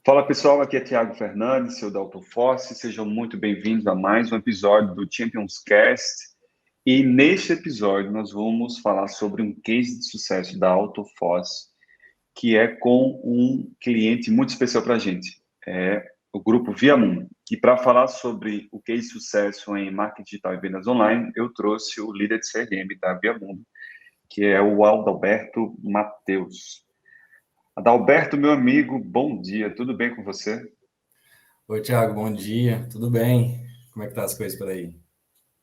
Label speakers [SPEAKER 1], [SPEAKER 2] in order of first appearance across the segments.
[SPEAKER 1] Fala pessoal, aqui é Thiago Fernandes, seu da Autoforce. Sejam muito bem-vindos a mais um episódio do Champions Cast. E neste episódio nós vamos falar sobre um case de sucesso da Autoforce, que é com um cliente muito especial para a gente, é o grupo Viamundo. E para falar sobre o case de sucesso em marketing digital e vendas online, eu trouxe o líder de CRM da Viamundo, que é o Adalberto Mateus. Adalberto, meu amigo, bom dia, tudo bem com você?
[SPEAKER 2] Oi, Thiago, bom dia. Tudo bem? Como é que tá as coisas por aí?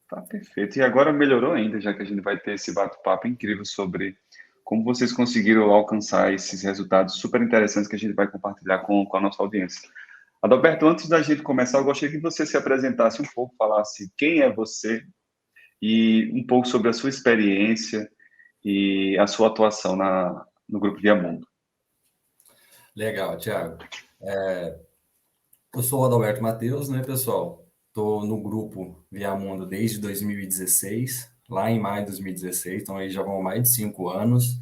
[SPEAKER 1] Tá perfeito. E agora melhorou ainda, já que a gente vai ter esse bate-papo incrível sobre como vocês conseguiram alcançar esses resultados super interessantes que a gente vai compartilhar com a nossa audiência. Adalberto, antes da gente começar, eu gostaria que você se apresentasse um pouco, falasse quem é você e um pouco sobre a sua experiência e a sua atuação no Grupo Viamundo.
[SPEAKER 2] Legal, Thiago. Eu sou o Adalberto Mateus, né, pessoal? Estou no grupo Viamundo desde 2016, lá em maio de 2016, então aí já vão mais de 5 anos.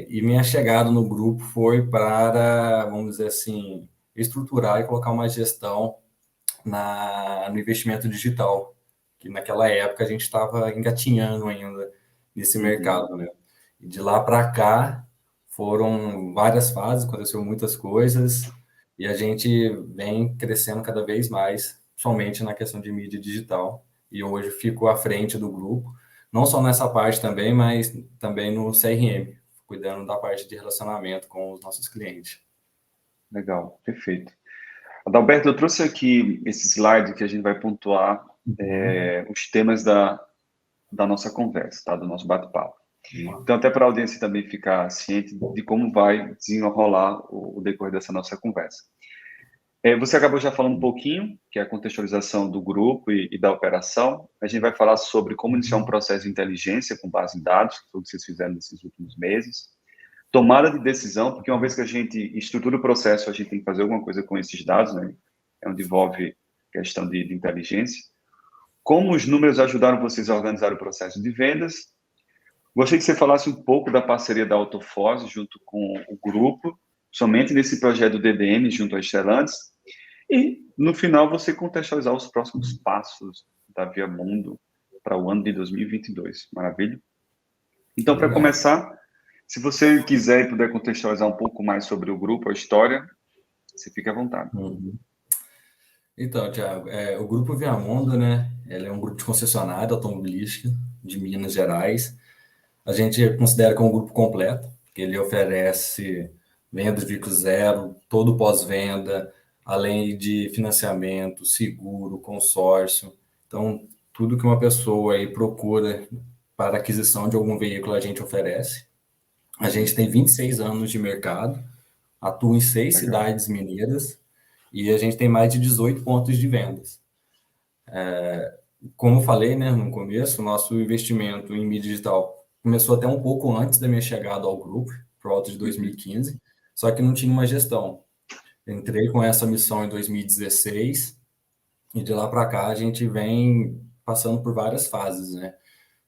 [SPEAKER 2] E minha chegada no grupo foi para, vamos dizer assim, estruturar e colocar uma gestão no investimento digital, que naquela época a gente estava engatinhando ainda nesse
[SPEAKER 1] Uhum.
[SPEAKER 2] mercado, né? E de lá para cá foram várias fases, aconteceu muitas coisas e a gente vem crescendo cada vez mais, somente na questão de mídia digital. E hoje fico à frente do grupo, não só nessa parte também, mas também no CRM, cuidando da parte de relacionamento com os nossos clientes.
[SPEAKER 1] Legal, perfeito. Adalberto, eu trouxe aqui esse slide que a gente vai pontuar
[SPEAKER 2] Uhum.
[SPEAKER 1] os temas da nossa conversa, tá? Do nosso bate-papo.
[SPEAKER 2] Uma-
[SPEAKER 1] Então, até para a audiência também ficar ciente de como vai desenrolar o decorrer dessa nossa conversa. Você acabou já falando um pouquinho, que é a contextualização do grupo e da operação. A gente vai falar sobre como iniciar um processo de inteligência com base em dados, que foi o que vocês fizeram nesses últimos meses. Tomada de decisão, porque uma vez que a gente estrutura o processo, a gente tem que fazer alguma coisa com esses dados, né? É onde envolve questão de inteligência. Como os números ajudaram vocês a organizar o processo de vendas. Gostaria que você falasse um pouco da parceria da Autoforce junto com o grupo, somente nesse projeto do DDM junto à Stellantis. E, no final, você contextualizar os próximos passos da Via Mundo para o ano de 2022. Maravilha? Então, para
[SPEAKER 2] Legal.
[SPEAKER 1] começar, se você quiser e puder contextualizar um pouco mais sobre o grupo, a história, você fica à vontade.
[SPEAKER 2] Uhum. Então, Thiago, o Grupo Viamundo, né? Ele é um grupo de concessionária automobilística de Minas Gerais. A gente considera como um grupo completo, porque ele oferece venda de veículo zero, todo pós-venda, além de financiamento, seguro, consórcio. Então, tudo que uma pessoa aí procura para aquisição de algum veículo, a gente oferece. A gente
[SPEAKER 1] Uhum.
[SPEAKER 2] tem 26 anos de mercado, atua em 6
[SPEAKER 1] Legal.
[SPEAKER 2] cidades mineiras e a gente tem mais de 18 pontos de vendas. Como eu falei, né, no começo, o nosso investimento em mídia digital começou até um pouco antes da minha chegada ao grupo, por volta de
[SPEAKER 1] Uhum.
[SPEAKER 2] 2015, só que não tinha uma gestão. Entrei com essa missão em 2016 e de lá para cá a gente vem passando por várias fases, né,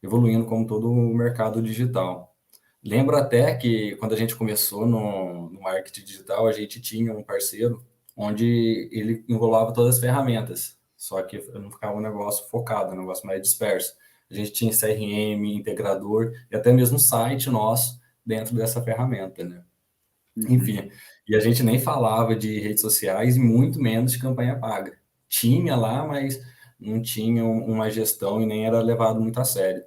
[SPEAKER 2] evoluindo como todo o mercado digital. Lembro até que quando a gente começou no marketing digital, a gente tinha um parceiro onde ele enrolava todas as ferramentas, só que não ficava um negócio focado, um negócio mais disperso. A gente tinha CRM, integrador e até mesmo site nosso dentro dessa ferramenta, né?
[SPEAKER 1] Uhum.
[SPEAKER 2] Enfim, e a gente nem falava de redes sociais e muito menos de campanha paga. Tinha lá, mas não tinha uma gestão e nem era levado muito a sério.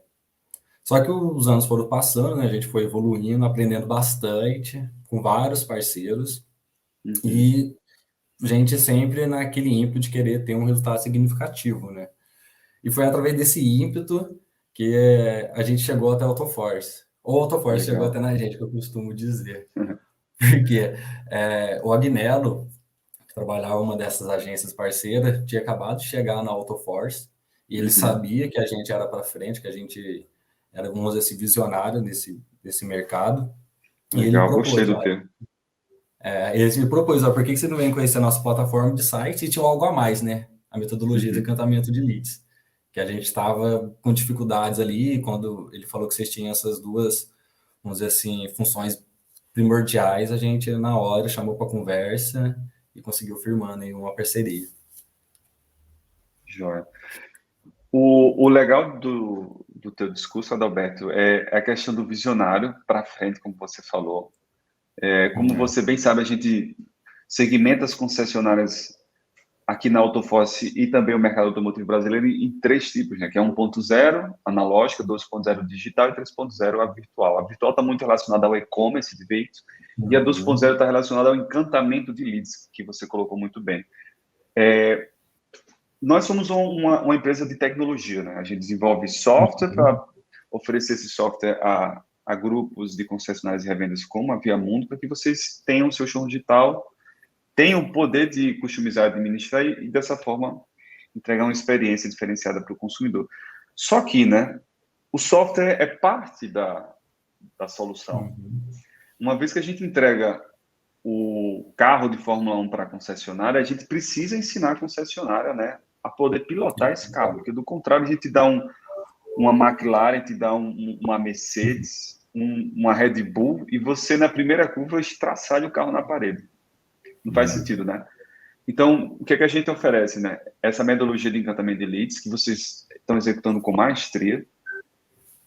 [SPEAKER 2] Só que os anos foram passando, né? A gente foi evoluindo, aprendendo bastante com vários parceiros
[SPEAKER 1] Uhum.
[SPEAKER 2] e gente sempre naquele ímpeto de querer ter um resultado significativo, né? E foi através desse ímpeto que a gente chegou até a Autoforce. Ou a Autoforce chegou até
[SPEAKER 1] Legal.
[SPEAKER 2] na gente, que eu costumo dizer. Porque o Agnello, que trabalhava em uma dessas agências parceiras, tinha acabado de chegar na Autoforce e ele
[SPEAKER 1] Uhum.
[SPEAKER 2] sabia que a gente era para frente, que a gente era, vamos dizer assim, visionário desse mercado. E ele
[SPEAKER 1] Legal, gostei
[SPEAKER 2] propôs,
[SPEAKER 1] do
[SPEAKER 2] olha,
[SPEAKER 1] termo.
[SPEAKER 2] ele me propôs, ó, por que você não vem conhecer a nossa plataforma de site e tinha algo a mais, né? A metodologia de
[SPEAKER 1] Uhum.
[SPEAKER 2] encantamento de leads. Que a gente estava com dificuldades ali, quando ele falou que vocês tinham essas duas, vamos dizer assim, funções primordiais, a gente, na hora, chamou para conversa e conseguiu firmando aí uma parceria.
[SPEAKER 1] Joia. O legal do teu discurso, Adalberto, é a questão do visionário para frente, como você falou. Como você bem sabe, a gente segmenta as concessionárias aqui na Autoforce e também o mercado automotivo brasileiro em três tipos, né? Que é 1.0, analógica, 2.0 digital e 3.0 a virtual. A virtual está muito relacionada ao e-commerce de veículos e a 2.0 está relacionada ao encantamento de leads, que você colocou muito bem. Nós somos uma empresa de tecnologia, né? A gente desenvolve software para oferecer esse software a grupos de concessionárias e revendas como a Via Mundo, para que vocês tenham o seu show digital, tenham o poder de customizar e administrar e dessa forma, entregar uma experiência diferenciada para o consumidor. Só que, né, o software é parte da solução. Uma vez que a gente entrega o carro de Fórmula 1 para a concessionária, a gente precisa ensinar a concessionária, né, a poder pilotar esse carro, porque do contrário, a gente dá uma McLaren, te dá uma Mercedes, uma Red Bull, e você na primeira curva estraçalha o carro na parede. Não faz sentido, né? Então, o que é que a gente oferece, né? Essa metodologia de encantamento de leads que vocês estão executando com maestria,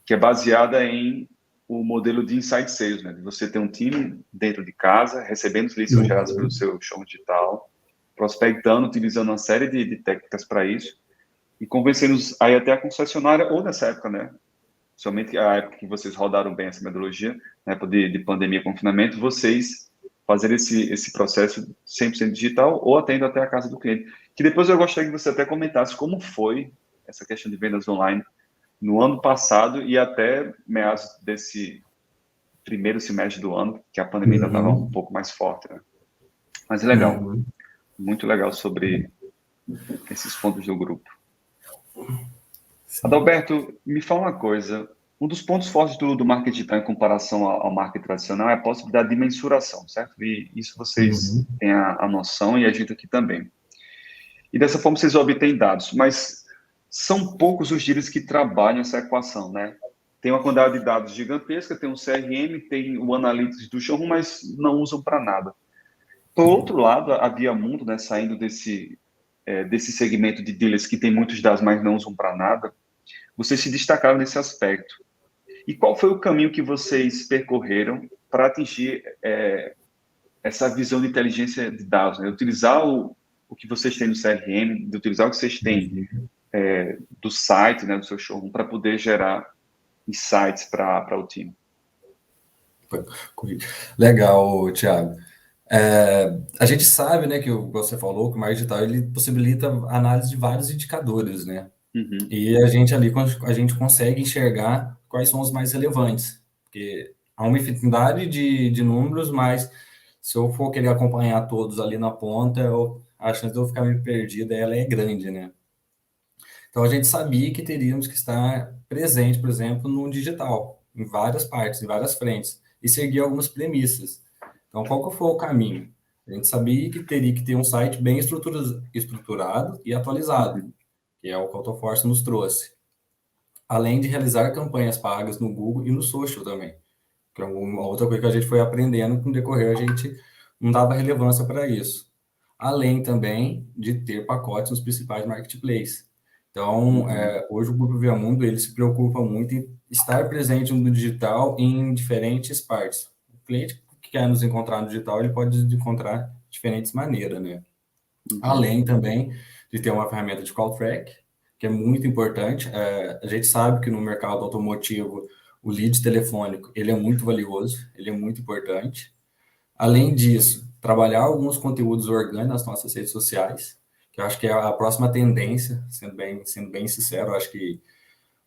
[SPEAKER 1] que é baseada em o modelo de inside sales, né? De você ter um time dentro de casa, recebendo os leads gerados pelo seu show digital, prospectando, utilizando uma série de técnicas para isso, e convencendo aí até a concessionária, ou nessa época, né? Somente a época que vocês rodaram bem essa metodologia, na época de pandemia, confinamento, vocês fazer esse processo 100% digital ou até indo até a casa do cliente. Que depois eu gostaria que você até comentasse como foi essa questão de vendas online no ano passado e até meados desse primeiro semestre do ano, que a pandemia ainda estava um pouco mais forte, né? Mas é legal, muito legal sobre esses pontos do grupo. Adalberto, me fala uma coisa. Um dos pontos fortes do marketing digital em comparação ao marketing tradicional é a possibilidade de mensuração, certo? E isso vocês têm a noção e a gente aqui também. E dessa forma vocês obtêm dados, mas são poucos os dealers que trabalham essa equação, né? Tem uma quantidade de dados gigantesca, tem um CRM, tem o Analytics do showroom, mas não usam para nada. Por outro lado, a Via Mundo, né, saindo desse segmento de dealers que tem muitos dados, mas não usam para nada, vocês se destacaram nesse aspecto. E qual foi o caminho que vocês percorreram para atingir essa visão de inteligência de dados? Né? Utilizar o que vocês têm no CRM, de utilizar o que vocês têm do site, né, do seu showroom, para poder gerar insights para o time.
[SPEAKER 2] Legal, Thiago. A gente sabe, né, que você falou que o marketing digital ele possibilita a análise de vários indicadores, né? E a gente ali a gente consegue enxergar quais são os mais relevantes, porque há uma infinidade de números, mas se eu for querer acompanhar todos ali na ponta, a chance de eu ficar meio perdido ela é grande, né? Então a gente sabia que teríamos que estar presente, por exemplo, no digital, em várias partes, em várias frentes, e seguir algumas premissas. Então qual que foi o caminho? A gente sabia que teria que ter um site bem estruturado e atualizado, que é o que a Autoforce nos trouxe. Além de realizar campanhas pagas no Google e no social também, que é uma outra coisa que a gente foi aprendendo com o decorrer, a gente não dava relevância para isso. Além também de ter pacotes nos principais marketplaces. Então, hoje o Grupo Via Mundo, ele se preocupa muito em estar presente no digital em diferentes partes. O cliente que quer nos encontrar no digital, ele pode nos encontrar de diferentes maneiras, né? Além também de ter uma ferramenta de call track, que é muito importante. A gente sabe que no mercado automotivo o lead telefônico ele é muito valioso, ele é muito importante. Além disso, trabalhar alguns conteúdos orgânicos nas nossas redes sociais, que eu acho que é a próxima tendência, sendo bem sincero, eu acho que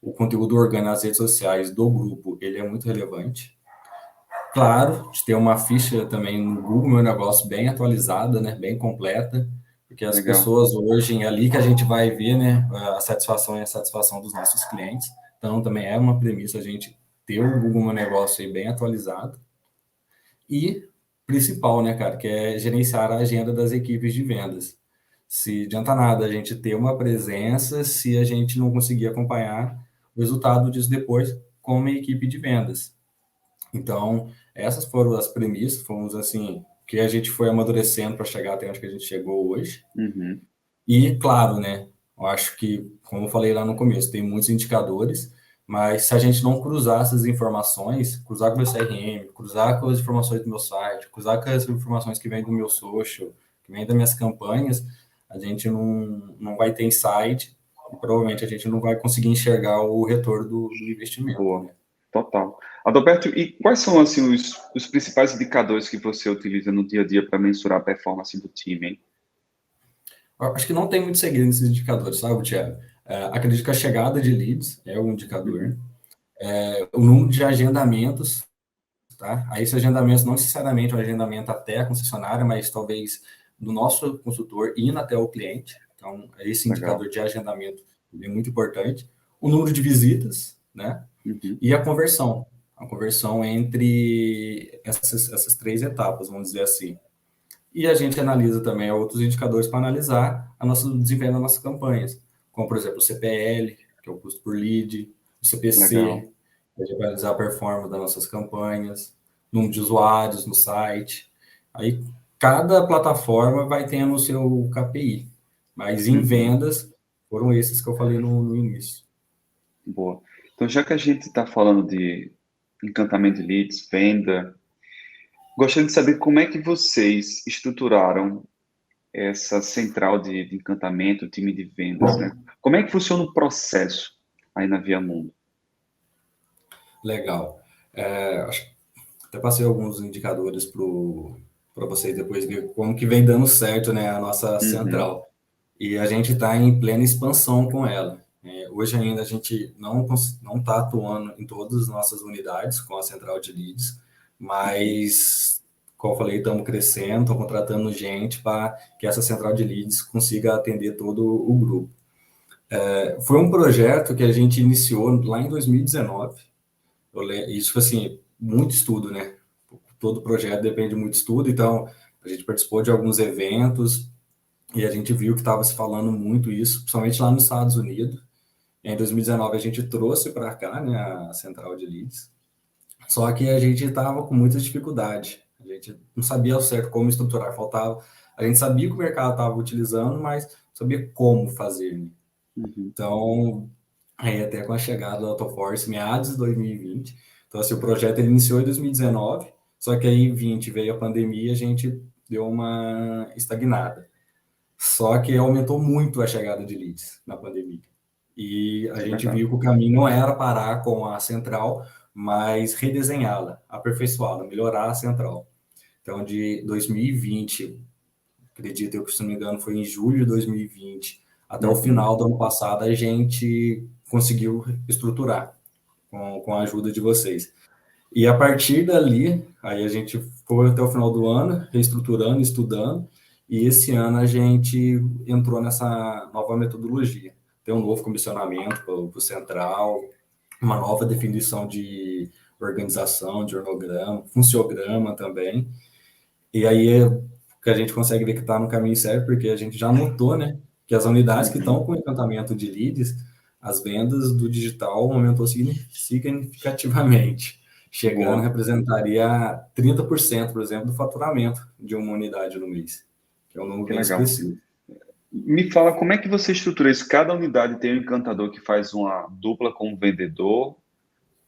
[SPEAKER 2] o conteúdo orgânico nas redes sociais do grupo ele é muito relevante. Claro, de ter uma ficha também no Google Meu Negócio bem atualizada, né, bem completa, porque as pessoas hoje, é ali que a gente vai ver, né, a satisfação e a satisfação dos nossos clientes. Então, também é uma premissa a gente ter o Google Meu Negócio aí bem atualizado. E, principal, né, cara, que é gerenciar a agenda das equipes de vendas. Se adianta nada a gente ter uma presença se a gente não conseguir acompanhar o resultado disso depois como equipe de vendas. Então, essas foram as premissas, fomos assim, que a gente foi amadurecendo para chegar até onde que a gente chegou hoje.
[SPEAKER 1] Uhum.
[SPEAKER 2] E, claro, né, eu acho que, como eu falei lá no começo, tem muitos indicadores, mas se a gente não cruzar essas informações, cruzar com o meu CRM, cruzar com as informações do meu site, cruzar com as informações que vêm do meu social, que vêm das minhas campanhas, a gente não vai ter insight e provavelmente a gente não vai conseguir enxergar o retorno do investimento,
[SPEAKER 1] Boa,
[SPEAKER 2] né?
[SPEAKER 1] total. Adalberto, e quais são assim os principais indicadores que você utiliza no dia a dia para mensurar a performance do time, hein?
[SPEAKER 2] Eu acho que não tem muito segredo nesses indicadores, sabe, Thiago? Acredito que a chegada de leads é um indicador,
[SPEAKER 1] Uhum.
[SPEAKER 2] o número de agendamentos, tá? Aí esse agendamento não necessariamente é um agendamento até a concessionária, mas talvez do nosso consultor indo até o cliente. Então, esse
[SPEAKER 1] Legal.
[SPEAKER 2] indicador de agendamento é muito importante. O número de visitas, né?
[SPEAKER 1] Uhum.
[SPEAKER 2] E a conversão. A conversão entre essas três etapas, vamos dizer assim. E a gente analisa também outros indicadores para analisar o desempenho das nossas campanhas, como, por exemplo, o CPL, que é o custo por lead, o
[SPEAKER 1] Legal.
[SPEAKER 2] CPC, que é analisar a performance das nossas campanhas, número de usuários no site. Aí, cada plataforma vai tendo o seu KPI, mas em
[SPEAKER 1] Uhum.
[SPEAKER 2] vendas, foram esses que eu falei no início.
[SPEAKER 1] Boa. Então, já que a gente está falando de encantamento de leads, venda, gostaria de saber como é que vocês estruturaram essa central de encantamento, time de vendas, né? Como é que funciona o processo aí na Via Mundo?
[SPEAKER 2] Legal. Acho que até passei alguns indicadores para vocês depois ver como que vem dando certo, né, a nossa
[SPEAKER 1] Uhum.
[SPEAKER 2] central. E a gente está em plena expansão com ela. Hoje ainda a gente não está atuando em todas as nossas unidades com a central de leads,
[SPEAKER 1] Uhum.
[SPEAKER 2] mas, como eu falei, estamos crescendo, estamos contratando gente para que essa central de leads consiga atender todo o grupo. Foi um projeto que a gente iniciou lá em 2019. Isso, assim, muito estudo, né? Todo projeto depende de muito estudo, então a gente participou de alguns eventos, e a gente viu que estava se falando muito isso, principalmente lá nos Estados Unidos. Em 2019 a gente trouxe para cá, né, a central de leads. Só que a gente estava com muita dificuldade. A gente não sabia ao certo como estruturar, faltava. A gente sabia que o mercado estava utilizando, mas não sabia como fazer, né?
[SPEAKER 1] Uhum.
[SPEAKER 2] Então, aí até com a chegada da AutoForce, meados de 2020. Então, assim, o projeto ele iniciou em 2019, só que aí em 20 veio a pandemia e a gente deu uma estagnada. Só que aumentou muito a chegada de leads na pandemia. E a
[SPEAKER 1] Isso é
[SPEAKER 2] gente
[SPEAKER 1] verdade.
[SPEAKER 2] viu que o caminho não era parar com a central, mas redesenhá-la, aperfeiçoá-la, melhorar a central. Então, de 2020, acredito eu que, se não me engano, foi em julho de 2020, até o
[SPEAKER 1] Uhum.
[SPEAKER 2] final do ano passado, a gente conseguiu estruturar com a ajuda de vocês. E a partir dali, aí a gente foi até o final do ano, reestruturando, estudando, e esse ano a gente entrou nessa nova metodologia. Tem um novo comissionamento para o Central, uma nova definição de organização, de organograma, funciograma também. E aí é que a gente consegue ver que está no caminho certo, porque a gente já notou, né, que as unidades que
[SPEAKER 1] Uhum.
[SPEAKER 2] estão com encantamento de leads, as vendas do digital aumentou significativamente, chegando a
[SPEAKER 1] Boa.
[SPEAKER 2] representaria 30%, por exemplo, do faturamento de uma unidade no mês, que é um número
[SPEAKER 1] Que
[SPEAKER 2] bem
[SPEAKER 1] legal.
[SPEAKER 2] expressivo.
[SPEAKER 1] Me fala como é que você estrutura isso? Cada unidade tem um encantador que faz uma dupla com o vendedor.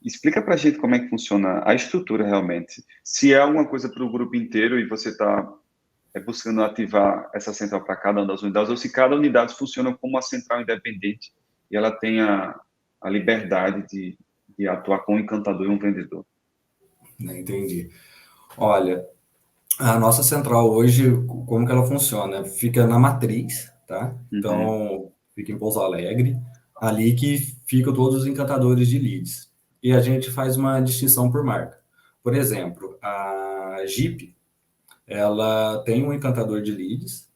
[SPEAKER 1] Explica para a gente como é que funciona a estrutura realmente. Se é alguma coisa para o grupo inteiro e você está buscando ativar essa central para cada uma das unidades, ou se cada unidade funciona como uma central independente e ela tem a liberdade de atuar com um encantador e um vendedor.
[SPEAKER 2] Né? Entendi. Olha, a nossa central hoje, como que ela funciona? Fica na matriz, tá?
[SPEAKER 1] Uhum.
[SPEAKER 2] Então, fica em Pouso Alegre, ali que ficam todos os encantadores de leads. E a gente faz uma distinção por marca. Por exemplo, a Jeep, ela tem um encantador de leads,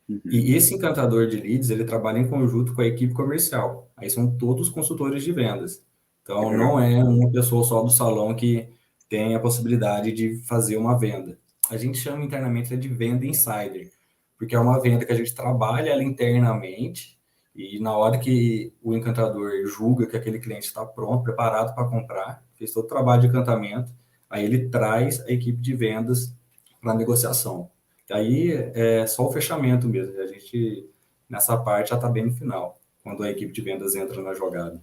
[SPEAKER 1] Uhum.
[SPEAKER 2] e esse encantador de leads, ele trabalha em conjunto com a equipe comercial. Aí são todos consultores de vendas.
[SPEAKER 1] Que
[SPEAKER 2] Então, não
[SPEAKER 1] legal.
[SPEAKER 2] é uma pessoa só do salão que tem a possibilidade de fazer uma venda. A gente chama internamente de venda insider, porque é uma venda que a gente trabalha ela internamente e na hora que o encantador julga que aquele cliente está pronto, preparado para comprar, fez todo o trabalho de encantamento, aí ele traz a equipe de vendas para negociação. Aí é só o fechamento mesmo, a gente, nessa parte, já está bem no final, quando a equipe de vendas entra na jogada.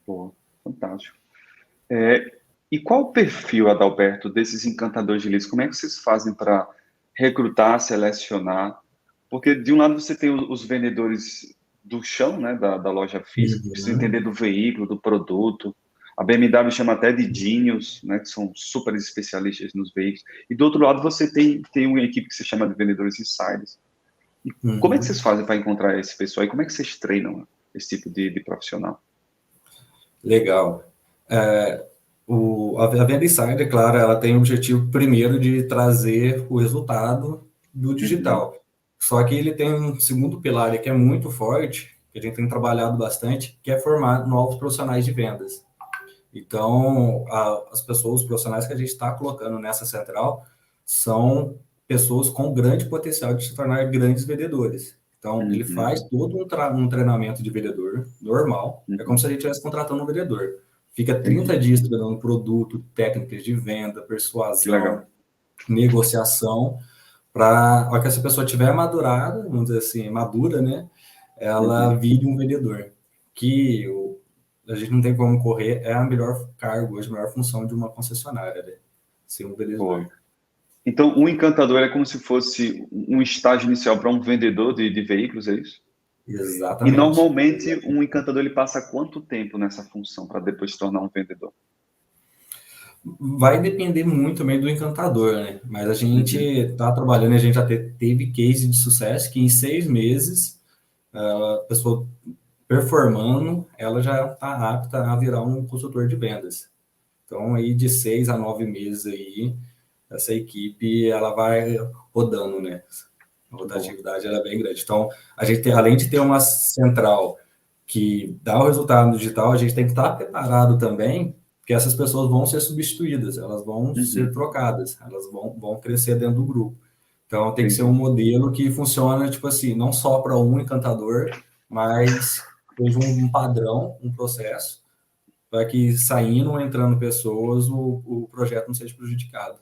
[SPEAKER 1] Pô, fantástico. E qual o perfil, Adalberto, desses encantadores de leads? Como é que vocês fazem para recrutar, selecionar? Porque, de um lado, você tem os vendedores do chão, né, da loja física, que precisam entender do veículo, do produto. A BMW chama até de Genius, né, que são super especialistas nos veículos. E, do outro lado, você tem uma equipe que se chama de vendedores insiders. E como é que vocês fazem para encontrar esse pessoal? E como é que vocês treinam esse tipo de profissional?
[SPEAKER 2] Legal. A venda insider, claro, ela tem o objetivo primeiro de trazer o resultado do digital. Só que ele tem um segundo pilar que é muito forte, que a gente tem trabalhado bastante, que é formar novos profissionais de vendas. Então, as pessoas, os profissionais que a gente está colocando nessa central são pessoas com grande potencial de se tornar grandes vendedores. Então, ele faz todo um treinamento de vendedor normal. É como se a gente estivesse contratando um vendedor. Fica 30 dias treinando produto, técnicas de venda, persuasão, negociação, para que essa pessoa tiver madurada, vamos dizer assim, madura, né? Ela vire um vendedor. Que a gente não tem como correr, é a melhor cargo, hoje, a melhor função de uma concessionária, né? Ser um vendedor.
[SPEAKER 1] Então, um encantador é como se fosse um estágio inicial para um vendedor de veículos, é isso?
[SPEAKER 2] Exatamente.
[SPEAKER 1] E normalmente um encantador ele passa quanto tempo nessa função para depois se tornar um vendedor?
[SPEAKER 2] Vai depender muito também do encantador, né? Mas a gente está trabalhando, a gente já teve case de sucesso que em 6 meses a pessoa performando, ela já está apta a virar um consultor de vendas. Então, aí de 6 a 9 meses aí, essa equipe, ela vai rodando, né? A rotatividade ela é bem grande. Então, a gente tem, além de ter uma central que dá o resultado no digital, a gente tem que estar preparado também, porque essas pessoas vão ser substituídas, elas vão ser trocadas, elas vão crescer dentro do grupo. Então, tem que ser um modelo que funciona, tipo assim, não só para um encantador, mas seja um padrão, um processo, para que saindo ou entrando pessoas, o projeto não seja prejudicado.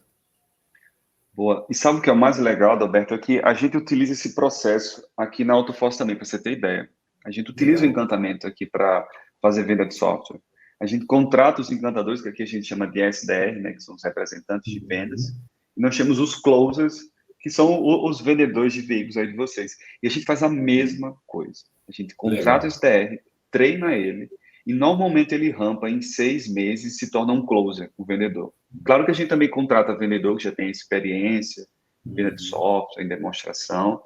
[SPEAKER 1] Boa. E sabe o que é o mais legal, Adalberto? É que a gente utiliza esse processo aqui na AutoForce também, para você ter ideia. A gente utiliza o encantamento aqui para fazer venda de software. A gente contrata os encantadores, que aqui a gente chama de SDR, né, que são os representantes de vendas. E nós temos os closers, que são os vendedores de veículos aí de vocês. E a gente faz a mesma coisa. A gente contrata o SDR, treina ele, e normalmente ele rampa em 6 meses e se torna um closer, um vendedor. Claro que a gente também contrata vendedor que já tem experiência, venda de software, em demonstração,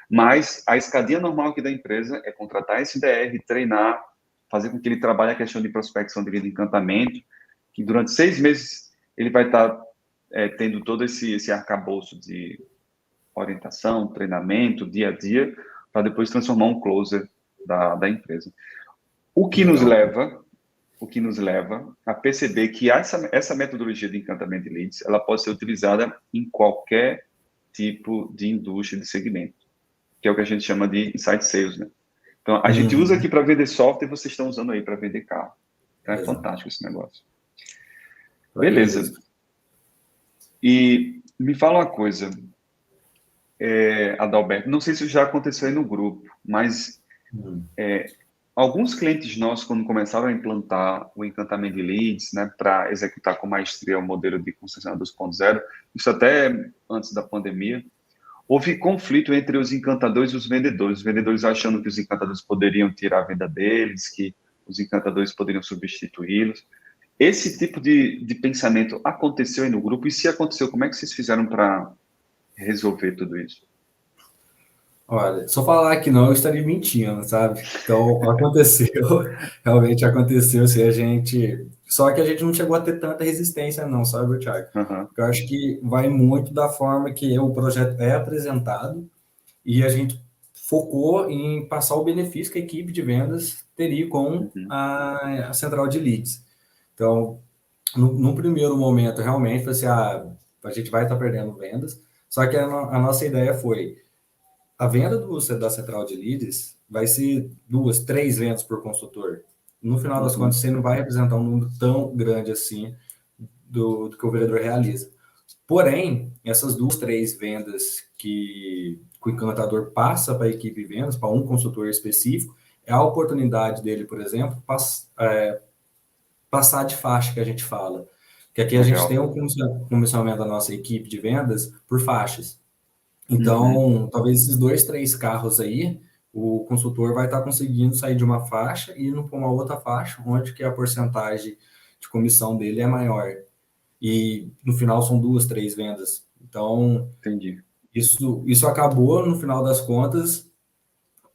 [SPEAKER 1] mas a escadinha normal aqui da empresa é contratar esse DR, treinar, fazer com que ele trabalhe a questão de prospecção de venda e encantamento, que durante 6 meses ele vai estar tendo todo esse arcabouço de orientação, treinamento, dia a dia, para depois transformar um closer da empresa. O que nos leva a perceber que essa metodologia de encantamento de leads, ela pode ser utilizada em qualquer tipo de indústria, de segmento, que é o que a gente chama de inside sales, né? Então, a gente usa aqui para vender software e vocês estão usando aí para vender carro. Então, é fantástico esse negócio. Beleza. E me fala uma coisa, Adalberto, não sei se já aconteceu aí no grupo, mas alguns clientes nossos, quando começaram a implantar o encantamento de leads, né, para executar com maestria o modelo de concessionária 2.0, isso até antes da pandemia, houve conflito entre os encantadores e os vendedores achando que os encantadores poderiam tirar a venda deles, que os encantadores poderiam substituí-los. Esse tipo de pensamento aconteceu aí no grupo? E se aconteceu, como é que vocês fizeram para resolver tudo isso?
[SPEAKER 2] Olha, só falar que não, eu estaria mentindo, sabe? Então, aconteceu, realmente aconteceu, assim, só que a gente não chegou a ter tanta resistência não, sabe, Thiago? Eu acho que vai muito da forma que o projeto é apresentado e a gente focou em passar o benefício que a equipe de vendas teria com a central de leads. Então, no primeiro momento, realmente, assim, a gente vai estar perdendo vendas, só que a nossa ideia foi a venda da central de leads vai ser 2, 3 vendas por consultor. No final das contas, você não vai representar um número tão grande assim do que o vendedor realiza. Porém, essas 2, 3 vendas que o encantador passa para a equipe de vendas, para um consultor específico, é a oportunidade dele, por exemplo, passar de faixa, que a gente fala. Que aqui a gente tem
[SPEAKER 1] Legal.
[SPEAKER 2] um comissionamento da nossa equipe de vendas por faixas.
[SPEAKER 1] Uhum.
[SPEAKER 2] Então, talvez esses 2, 3 carros aí, o consultor vai estar conseguindo sair de uma faixa e ir para uma outra faixa, onde que a porcentagem de comissão dele é maior. E no final são 2, 3 vendas. Então,
[SPEAKER 1] Entendi.
[SPEAKER 2] isso acabou, no final das contas,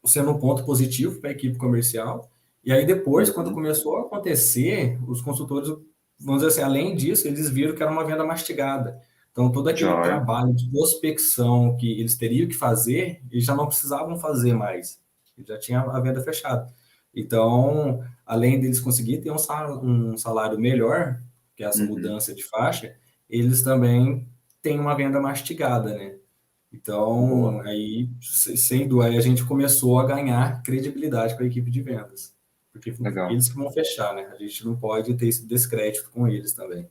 [SPEAKER 2] sendo um ponto positivo para a equipe comercial. E aí depois, quando
[SPEAKER 1] Uhum.
[SPEAKER 2] começou a acontecer, os consultores, vamos dizer assim, além disso, eles viram que era uma venda mastigada. Então, todo aquele
[SPEAKER 1] Joia.
[SPEAKER 2] trabalho de prospecção que eles teriam que fazer, eles já não precisavam fazer mais. Eles já tinha a venda fechada. Então, além deles conseguirem ter um salário melhor, que é essa
[SPEAKER 1] Uhum.
[SPEAKER 2] mudança de faixa, eles também têm uma venda mastigada, né? Então,
[SPEAKER 1] Boa.
[SPEAKER 2] aí, sem dúvida, aí a gente começou a ganhar credibilidade com a equipe de vendas. Porque
[SPEAKER 1] Legal.
[SPEAKER 2] eles que vão fechar, né? A gente não pode ter esse descrédito com eles também.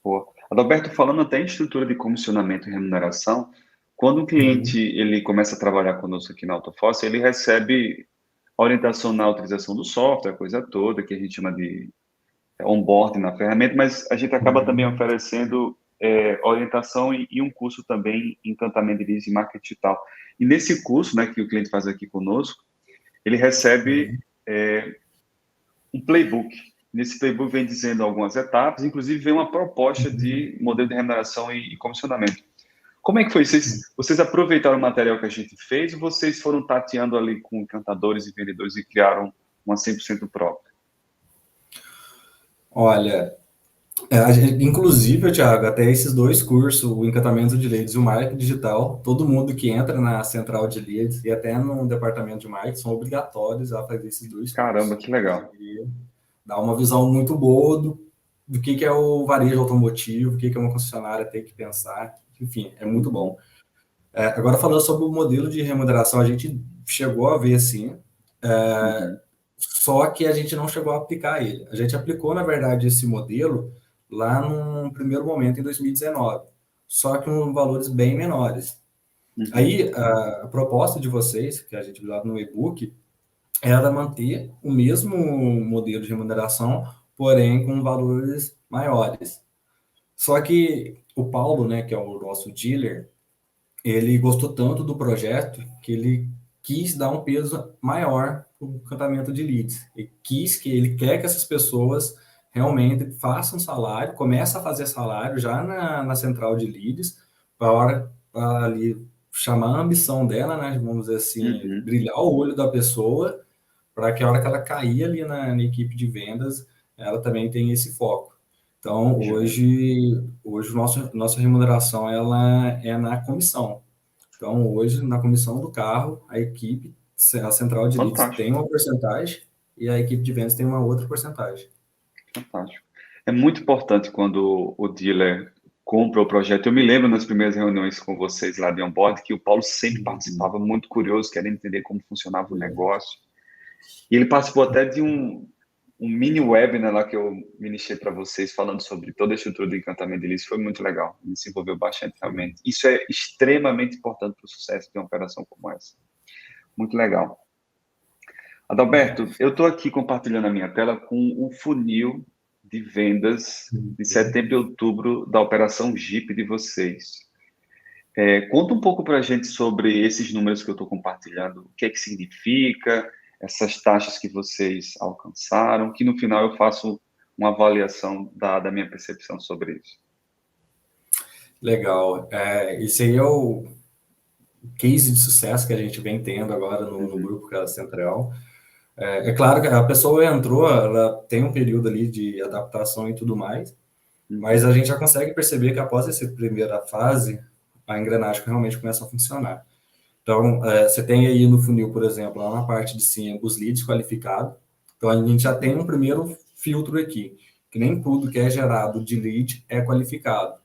[SPEAKER 1] Boa. Adalberto, falando até em estrutura de comissionamento e remuneração, quando um cliente
[SPEAKER 2] Uhum.
[SPEAKER 1] ele começa a trabalhar conosco aqui na Autofossa, ele recebe orientação na utilização do software, a coisa toda, que a gente chama de onboarding na ferramenta, mas a gente acaba também
[SPEAKER 2] Uhum.
[SPEAKER 1] oferecendo orientação e um curso também em encantamento de leads e marketing digital. E nesse curso, né, que o cliente faz aqui conosco, ele recebe
[SPEAKER 2] Uhum.
[SPEAKER 1] um playbook. Nesse playbook vem dizendo algumas etapas, inclusive vem uma proposta de modelo de remuneração e comissionamento. Como é que foi? Vocês aproveitaram o material que a gente fez ou vocês foram tateando ali com encantadores e vendedores e criaram uma 100% própria?
[SPEAKER 2] Olha, inclusive, Thiago, até esses 2 cursos, o Encantamento de Leads e o Marketing Digital, todo mundo que entra na central de leads e até no departamento de marketing são obrigatórios a fazer esses 2 cursos.
[SPEAKER 1] Caramba, que legal.
[SPEAKER 2] Porque dá uma visão muito boa do que é o varejo automotivo, o que é uma concessionária tem que pensar, enfim, é muito
[SPEAKER 1] Uhum,
[SPEAKER 2] bom. Agora, falando sobre o modelo de remuneração, a gente chegou a ver, sim,
[SPEAKER 1] uhum,
[SPEAKER 2] só que a gente não chegou a aplicar ele. A gente aplicou, na verdade, esse modelo lá num primeiro momento, em 2019, só que com valores bem menores.
[SPEAKER 1] uhum.
[SPEAKER 2] Aí, a proposta de vocês, que a gente viu lá no e-book, era manter o mesmo modelo de remuneração, porém com valores maiores. Só que o Paulo, né, que é o nosso dealer, ele gostou tanto do projeto que ele quis dar um peso maior para o encantamento de leads. Ele quer que essas pessoas realmente façam salário, comece a fazer salário já na central de leads, para ali chamar a ambição dela, né? Vamos dizer assim,
[SPEAKER 1] Uhum.
[SPEAKER 2] brilhar o olho da pessoa, para que a hora que ela cair ali na equipe de vendas, ela também tenha esse foco. Então,
[SPEAKER 1] Já.
[SPEAKER 2] hoje nossa remuneração ela é na comissão. Então, hoje, na comissão do carro, a central de leads
[SPEAKER 1] Fantástico,
[SPEAKER 2] tem uma porcentagem e a equipe de vendas tem uma outra porcentagem.
[SPEAKER 1] fantástico. É muito importante quando o dealer compra o projeto. Eu me lembro nas primeiras reuniões com vocês lá de onboard que o Paulo sempre
[SPEAKER 2] Uhum.
[SPEAKER 1] participava, muito curioso, querendo entender como funcionava o negócio. E ele participou até de um mini webinar lá que eu ministrei para vocês, falando sobre toda a estrutura do encantamento de leads. Foi muito legal. Ele se envolveu bastante, realmente. Isso é extremamente importante para o sucesso de uma operação como essa. Muito legal.
[SPEAKER 2] É.
[SPEAKER 1] Adalberto, eu estou aqui compartilhando a minha tela com o funil de vendas de
[SPEAKER 2] Uhum.
[SPEAKER 1] setembro e outubro da operação Jeep de vocês. Conta um pouco para a gente sobre esses números que eu estou compartilhando, o que é que significa, essas taxas que vocês alcançaram, que no final eu faço uma avaliação da minha percepção sobre isso.
[SPEAKER 2] Legal. Esse aí é o case de sucesso que a gente vem tendo agora no
[SPEAKER 1] Uhum,
[SPEAKER 2] grupo Casa Central. É claro que a pessoa entrou, ela tem um período ali de adaptação e tudo mais, mas
[SPEAKER 1] uhum,
[SPEAKER 2] a gente já consegue perceber que após essa primeira fase, a engrenagem realmente começa a funcionar. Então, você tem aí no funil, por exemplo, lá na parte de cima, os leads qualificados. Então, a gente já tem
[SPEAKER 1] uhum,
[SPEAKER 2] um primeiro filtro aqui, que nem tudo que é gerado de lead é qualificado.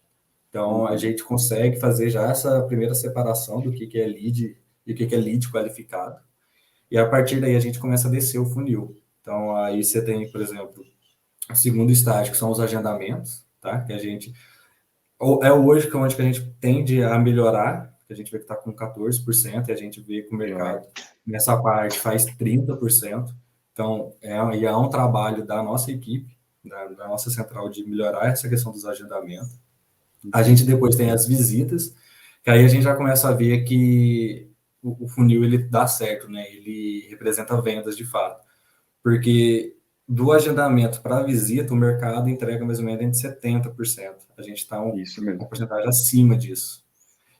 [SPEAKER 2] Então, a
[SPEAKER 1] uhum.
[SPEAKER 2] gente consegue fazer já essa primeira separação do que é lead e o que é lead qualificado. E a partir daí a gente começa a descer o funil. Então, aí você tem, por exemplo, o segundo estágio, que são os agendamentos. tá? Que a gente é hoje que é onde que a gente tende a melhorar, que a gente vê que está com 14%, e a gente vê que o mercado nessa parte faz 30%. Então, é um trabalho da nossa equipe, da nossa central, de melhorar essa questão dos agendamentos. A gente depois tem as visitas, que aí a gente já começa a ver que o funil ele dá certo, né? Ele representa vendas de fato. Porque do agendamento para a visita, o mercado entrega mais ou menos entre 70%. A gente está uma porcentagem acima disso.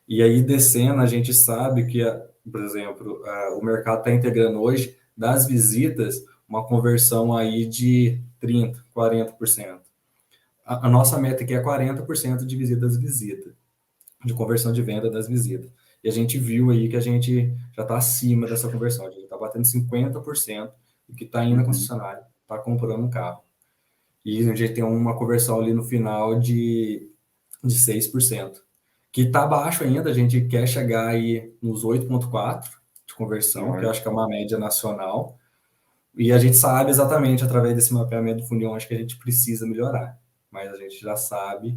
[SPEAKER 2] E aí, descendo, a gente sabe que, por exemplo, o mercado está integrando hoje, das visitas, uma conversão aí de 30%, 40%. A nossa meta aqui é 40% de visitas de conversão de venda das visitas. E a gente viu aí que a gente já está acima dessa conversão, a gente está batendo 50% do que está indo na concessionária, está comprando um carro. E a gente tem uma conversão ali no final de 6%, que está baixo ainda, a gente quer chegar aí nos 8,4% de conversão, que eu acho que é uma média nacional, e a gente sabe exatamente, através desse mapeamento do funil, acho que a gente precisa melhorar, mas a gente já sabe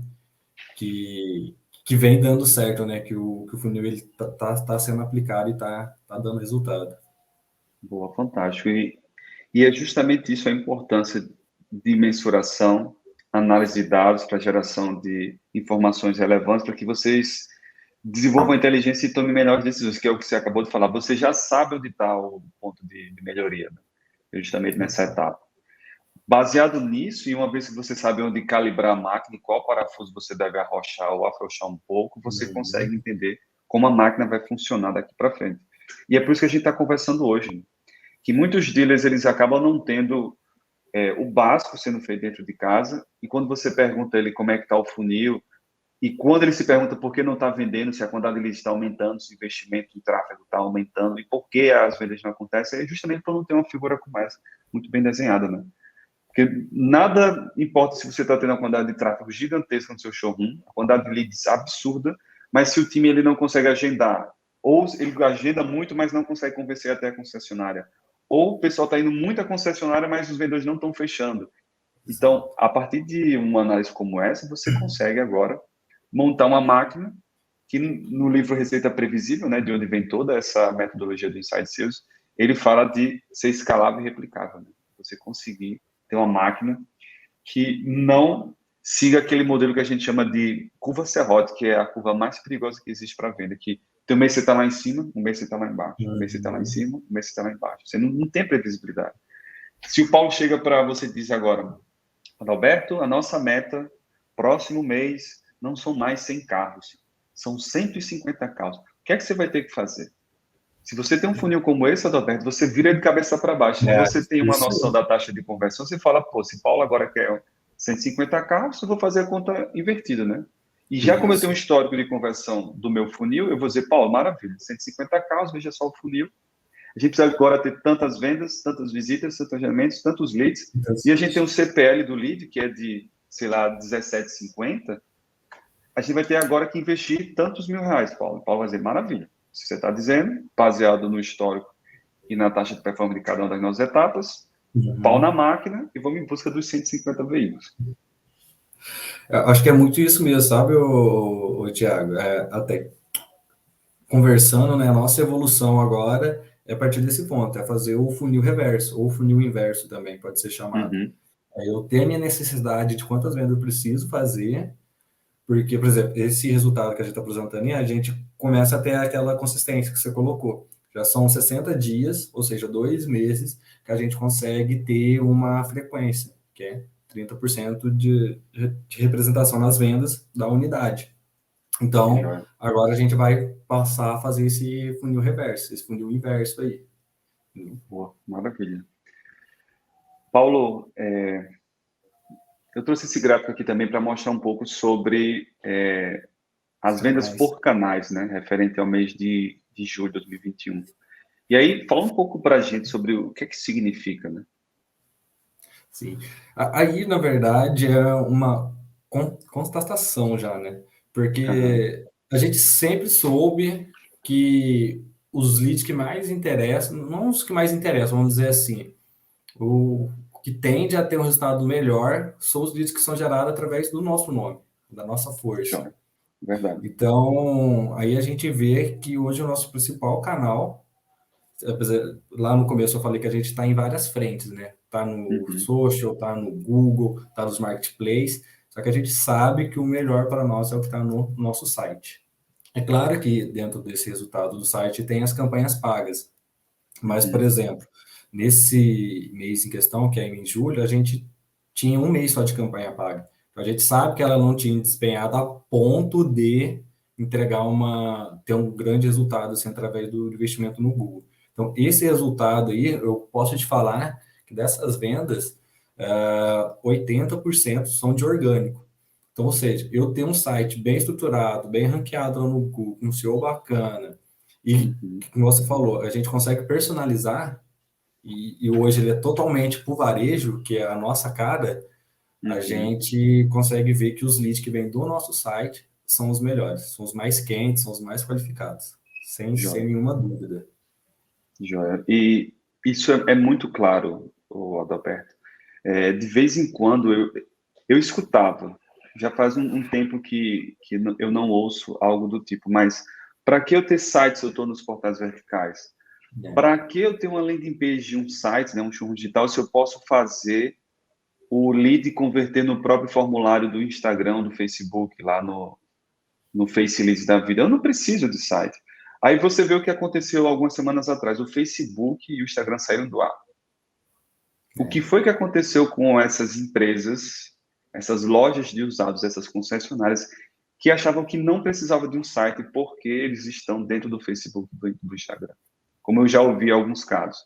[SPEAKER 2] que vem dando certo, né? Que o funil ele tá sendo aplicado e tá dando resultado.
[SPEAKER 1] Boa, fantástico. E é justamente isso a importância de mensuração, análise de dados para geração de informações relevantes para que vocês desenvolvam inteligência e tomem melhores decisões, que é o que você acabou de falar. Você já sabe onde está o ponto de melhoria, né? Justamente nessa etapa. Baseado nisso, e uma vez que você sabe onde calibrar a máquina, qual parafuso você deve arrochar ou afrouxar um pouco, você consegue entender como a máquina vai funcionar daqui para frente. E é por isso que a gente está conversando hoje, que muitos dealers eles acabam não tendo o básico sendo feito dentro de casa, e quando você pergunta ele como é que está o funil, e quando ele se pergunta por que não está vendendo, se a quantidade de leads está aumentando, se o investimento em tráfego está aumentando, e por que as vendas não acontecem, é justamente por não ter uma figura como essa, muito bem desenhada, né? Porque nada importa se você está tendo uma quantidade de tráfego gigantesca no seu showroom, a quantidade de leads absurda, mas se o time ele não consegue agendar, ou ele agenda muito, mas não consegue convencer até a concessionária, ou o pessoal está indo muito à concessionária, mas os vendedores não estão fechando. Então, a partir de uma análise como essa, você consegue agora montar uma máquina que no livro Receita Previsível, né, de onde vem toda essa metodologia do Inside Sales, ele fala de ser escalável e replicável. Né? Você conseguir ter uma máquina que não siga aquele modelo que a gente chama de curva serrote, que é a curva mais perigosa que existe para venda, que um mês você está lá em cima, um mês você está lá embaixo, um mês você está lá em cima, um mês você está lá embaixo. Você não tem previsibilidade. Se o Paulo chega para você e diz agora, Adalberto, a nossa meta, próximo mês, não são mais 100 carros, são 150 carros. O que é que você vai ter que fazer? Se você tem um funil como esse, Adalberto, você vira de cabeça para baixo. Se você tem uma noção da taxa de conversão, você fala, pô, se Paulo agora quer 150 carros, eu vou fazer a conta invertida, né? E já como eu tenho um histórico de conversão do meu funil, eu vou dizer, Paulo, maravilha, 150 carros, veja só o funil. A gente precisa agora ter tantas vendas, tantas visitas, tantos agendamentos, tantos leads. E a gente tem um CPL do lead, que é de, sei lá, 17,50. A gente vai ter agora que investir tantos R$ 1.000, Paulo. Paulo vai dizer, maravilha. Se você está dizendo, baseado no histórico e na taxa de performance de cada uma das nossas etapas, pau na máquina e vamos em busca dos 150 veículos.
[SPEAKER 2] Eu acho que é muito isso mesmo, sabe, o Thiago? Até conversando, né, a nossa evolução agora é a partir desse ponto, é fazer o funil reverso, ou funil inverso também, pode ser chamado. Eu tenho a minha necessidade de quantas vendas eu preciso fazer, porque, por exemplo, esse resultado que a gente está apresentando, a gente começa a ter aquela consistência que você colocou. Já são 60 dias, ou seja, 2 meses, que a gente consegue ter uma frequência, que é 30% de representação nas vendas da unidade. Então, agora a gente vai passar a fazer esse funil reverso, esse funil inverso aí.
[SPEAKER 1] Boa, maravilha. Paulo, eu trouxe esse gráfico aqui também para mostrar um pouco sobre as vendas por canais, né, referente ao mês de julho de 2021. E aí, fala um pouco para a gente sobre o que significa, né?
[SPEAKER 2] Sim. Aí, na verdade, é uma constatação já, né? Porque a gente sempre soube que os leads que mais interessam, não os que mais interessam, vamos dizer assim, que tende a ter um resultado melhor são os leads que são gerados através do nosso nome, da nossa força.
[SPEAKER 1] Joia. Verdade.
[SPEAKER 2] Então, aí a gente vê que hoje o nosso principal canal, lá no começo eu falei que a gente está em várias frentes, né? Está no
[SPEAKER 1] Uhum.
[SPEAKER 2] social, está no Google, está nos marketplaces, só que a gente sabe que o melhor para nós é o que está no nosso site. É claro que dentro desse resultado do site tem as campanhas pagas, mas, por
[SPEAKER 1] Uhum.
[SPEAKER 2] exemplo, nesse mês em questão, que é em julho, a gente tinha um mês só de campanha paga. Então, a gente sabe que ela não tinha desempenhado a ponto de ter um grande resultado assim, através do investimento no Google. Então, esse resultado aí, eu posso te falar que dessas vendas, 80% são de orgânico. Então, ou seja, eu tenho um site bem estruturado, bem ranqueado no Google, um SEO bacana, e,
[SPEAKER 1] Uhum.
[SPEAKER 2] como você falou, a gente consegue personalizar, e hoje ele é totalmente para o varejo, que é a nossa cara, a
[SPEAKER 1] Uhum.
[SPEAKER 2] gente consegue ver que os leads que vêm do nosso site são os melhores, são os mais quentes, são os mais qualificados, sem
[SPEAKER 1] Joia.
[SPEAKER 2] nenhuma dúvida.
[SPEAKER 1] Joia. E isso é muito claro, o Adalberto. De vez em quando eu escutava, já faz um tempo que eu não ouço algo do tipo, mas para que eu ter sites se eu estou nos portais verticais?
[SPEAKER 2] É,
[SPEAKER 1] Para que eu ter uma landing page de um site, né, um showroom digital, se eu posso fazer o lead converter no próprio formulário do Instagram, do Facebook, lá no Face Leads da vida? Eu não preciso de site. Aí você vê o que aconteceu algumas semanas atrás. O Facebook e o Instagram saíram do ar. O que
[SPEAKER 2] é.
[SPEAKER 1] foi que aconteceu com essas empresas, essas lojas de usados, essas concessionárias, que achavam que não precisava de um site porque eles estão dentro do Facebook e do Instagram? Como eu já ouvi alguns casos.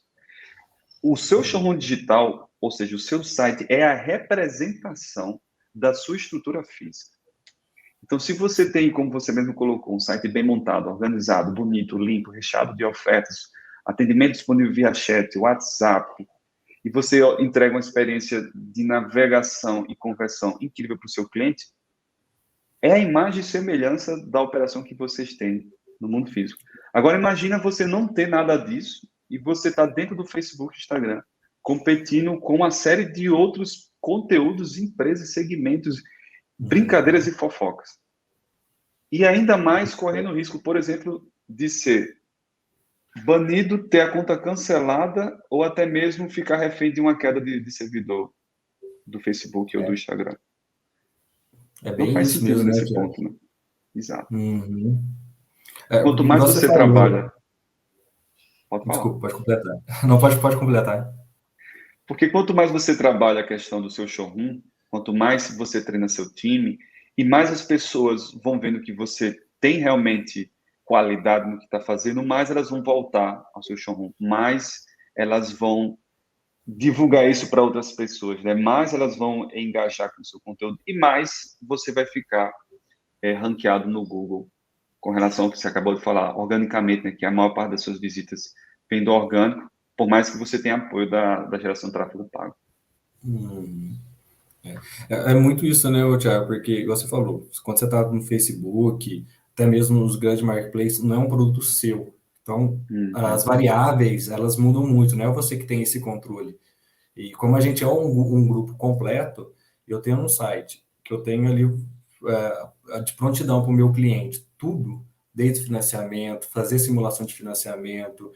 [SPEAKER 1] O seu showroom digital, ou seja, o seu site, é a representação da sua estrutura física. Então, se você tem, como você mesmo colocou, um site bem montado, organizado, bonito, limpo, recheado de ofertas, atendimento disponível via chat, WhatsApp, e você entrega uma experiência de navegação e conversão incrível para o seu cliente, é a imagem e semelhança da operação que vocês têm no mundo físico. Agora, imagina você não ter nada disso e você está dentro do Facebook e Instagram, competindo com uma série de outros conteúdos, empresas, segmentos, brincadeiras e fofocas. E ainda mais correndo o risco, por exemplo, de ser banido, ter a conta cancelada ou até mesmo ficar refém de uma queda de servidor do Facebook ou do Instagram.
[SPEAKER 2] É
[SPEAKER 1] Não
[SPEAKER 2] bem
[SPEAKER 1] faz
[SPEAKER 2] isso
[SPEAKER 1] sentido
[SPEAKER 2] mesmo, né,
[SPEAKER 1] nesse
[SPEAKER 2] Tiago?
[SPEAKER 1] ponto, né? Exato.
[SPEAKER 2] Uhum.
[SPEAKER 1] Quanto mais
[SPEAKER 2] Igual você
[SPEAKER 1] você
[SPEAKER 2] falou,
[SPEAKER 1] trabalha, pode falar.
[SPEAKER 2] desculpa, pode completar. Não, pode completar.
[SPEAKER 1] Porque quanto mais você trabalha a questão do seu showroom, quanto mais você treina seu time, e mais as pessoas vão vendo que você tem realmente qualidade no que está fazendo, mais elas vão voltar ao seu showroom, mais elas vão divulgar isso para outras pessoas, né? Mais elas vão engajar com o seu conteúdo e mais você vai ficar ranqueado no Google com relação ao que você acabou de falar, organicamente, né? Que a maior parte das suas visitas vem do orgânico, por mais que você tenha apoio da geração de tráfego pago.
[SPEAKER 2] Hum. É muito isso, né, Thiago? Porque, igual você falou, quando você está no Facebook, até mesmo nos grandes marketplaces, não é um produto seu. Então, as
[SPEAKER 1] Uhum.
[SPEAKER 2] variáveis, elas mudam muito, não é você que tem esse controle. E como a gente é um grupo completo, eu tenho um site que eu tenho ali de prontidão para o meu cliente, tudo, desde financiamento, fazer simulação de financiamento,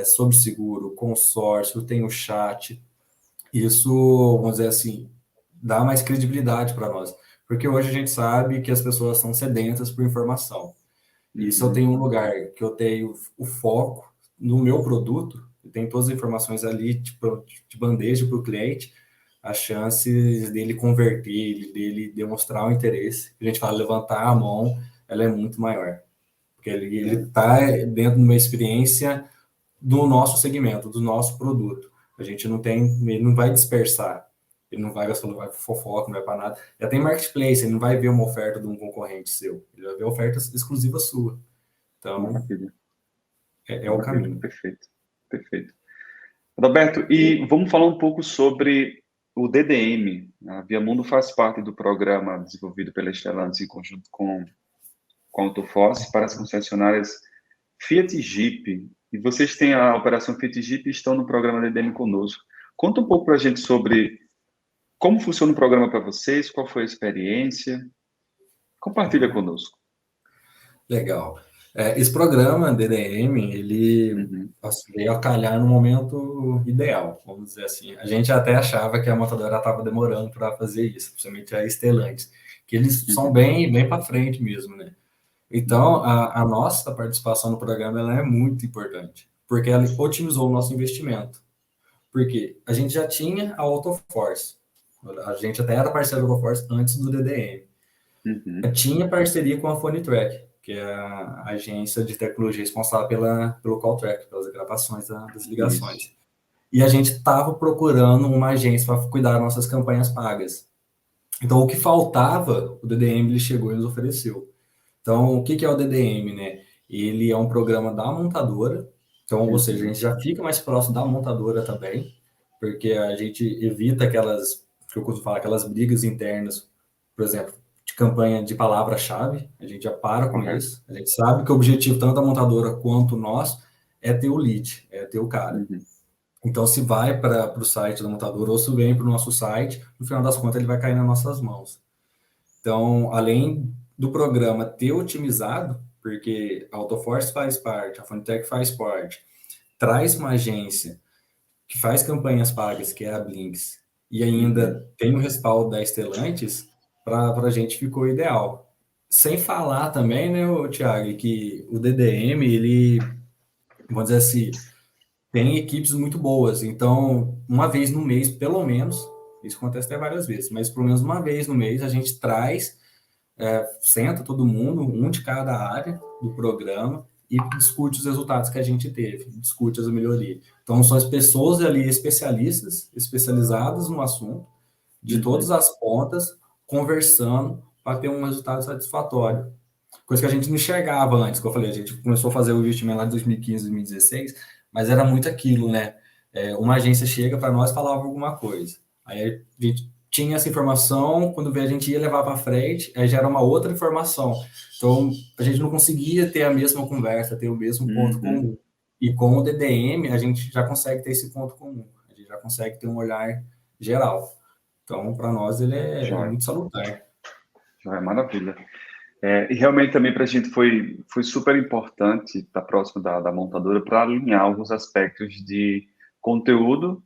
[SPEAKER 2] sobre seguro, consórcio, eu tenho chat, isso, vamos dizer assim, dá mais credibilidade para nós. Porque hoje a gente sabe que as pessoas são sedentas por informação. E se eu
[SPEAKER 1] Uhum.
[SPEAKER 2] tenho um lugar que eu tenho o foco no meu produto, e tem todas as informações ali tipo, de bandeja para o cliente, as chances dele converter, dele demonstrar o interesse, a gente fala levantar a mão, ela é muito maior. Porque ele
[SPEAKER 1] É,
[SPEAKER 2] está dentro de uma experiência do nosso segmento, do nosso produto. A gente não tem, ele não vai dispersar, ele não vai gastar, não vai fofoca, não vai para nada. Já tem marketplace, ele não vai ver uma oferta de um concorrente seu, ele vai ver oferta exclusiva sua. Então,
[SPEAKER 1] maravilha,
[SPEAKER 2] é o
[SPEAKER 1] maravilha,
[SPEAKER 2] caminho.
[SPEAKER 1] perfeito, perfeito. Roberto, e vamos falar um pouco sobre o DDM. A Via Mundo faz parte do programa desenvolvido pela Stellantis em conjunto com a Autofoz para as concessionárias Fiat e Jeep. E vocês têm a operação Fiat e Jeep e estão no programa DDM conosco. Conta um pouco para a gente sobre como funciona o programa para vocês, qual foi a experiência. Compartilha conosco.
[SPEAKER 2] Legal. Esse programa, DDM, ele
[SPEAKER 1] Uhum,
[SPEAKER 2] veio a calhar no momento ideal, vamos dizer assim. A gente até achava que a montadora estava demorando para fazer isso, principalmente a Stellantis, que eles são
[SPEAKER 1] uhum,
[SPEAKER 2] bem para frente mesmo, né? Então,
[SPEAKER 1] uhum,
[SPEAKER 2] a nossa participação no programa ela é muito importante, porque ela otimizou o nosso investimento. Porque a gente já tinha a Autoforce, a gente até era parceiro da Autoforce antes do DDM.
[SPEAKER 1] uhum,
[SPEAKER 2] Tinha parceria com a PhoneTrack, que é a agência de tecnologia responsável pelo call track, pelas gravações das
[SPEAKER 1] isso.
[SPEAKER 2] ligações. E a gente estava procurando uma agência para cuidar das nossas campanhas pagas. Então, o que faltava, o DDM ele chegou e nos ofereceu. Então, o que é o DDM, né? Ele é um programa da montadora, então, ou seja, a
[SPEAKER 1] Uhum,
[SPEAKER 2] gente já fica mais próximo da montadora também, porque a gente evita aquelas, que eu costumo falar, aquelas brigas internas, por exemplo, de campanha de palavra-chave, a gente já para com
[SPEAKER 1] correto.
[SPEAKER 2] isso, a gente sabe que o objetivo tanto da montadora quanto nós é ter o lead, é ter o cara.
[SPEAKER 1] Uhum,
[SPEAKER 2] Então, se vai para o site da montadora ou se vem para o nosso site, no final das contas ele vai cair nas nossas mãos. Então, além do programa ter otimizado, porque a Autoforce faz parte, a Fonitec faz parte, traz uma agência que faz campanhas pagas, que é a Blinks, e
[SPEAKER 1] uhum,
[SPEAKER 2] ainda tem o respaldo da Stellantis, para a gente ficou ideal. Sem falar também, né, Thiago, que o DDM, ele, vamos dizer assim, tem equipes muito boas. Então, uma vez no mês, pelo menos, isso acontece até várias vezes, mas pelo menos uma vez no mês a gente traz senta todo mundo, um de cada área do programa, e discute os resultados que a gente teve, discute as melhorias. Então, são as pessoas ali especialistas, especializadas no assunto, de todas
[SPEAKER 1] uhum.
[SPEAKER 2] as pontas, conversando para ter um resultado satisfatório. Coisa que a gente não enxergava antes, que eu falei, a gente começou a fazer o investimento lá em 2015, 2016, mas era muito aquilo, né? Uma agência chega para nós e falava alguma coisa. Aí a gente tinha essa informação, quando a gente ia levar para frente, aí já era uma outra informação. Então, a gente não conseguia ter a mesma conversa, ter o mesmo ponto
[SPEAKER 1] Uhum.
[SPEAKER 2] comum. E com o DDM, a gente já consegue ter esse ponto comum. A gente já consegue ter um olhar geral. Então, para nós, ele é
[SPEAKER 1] Joia,
[SPEAKER 2] muito salutar.
[SPEAKER 1] joia, maravilha. E realmente também para a gente foi super importante estar próximo da montadora para alinhar alguns aspectos de conteúdo,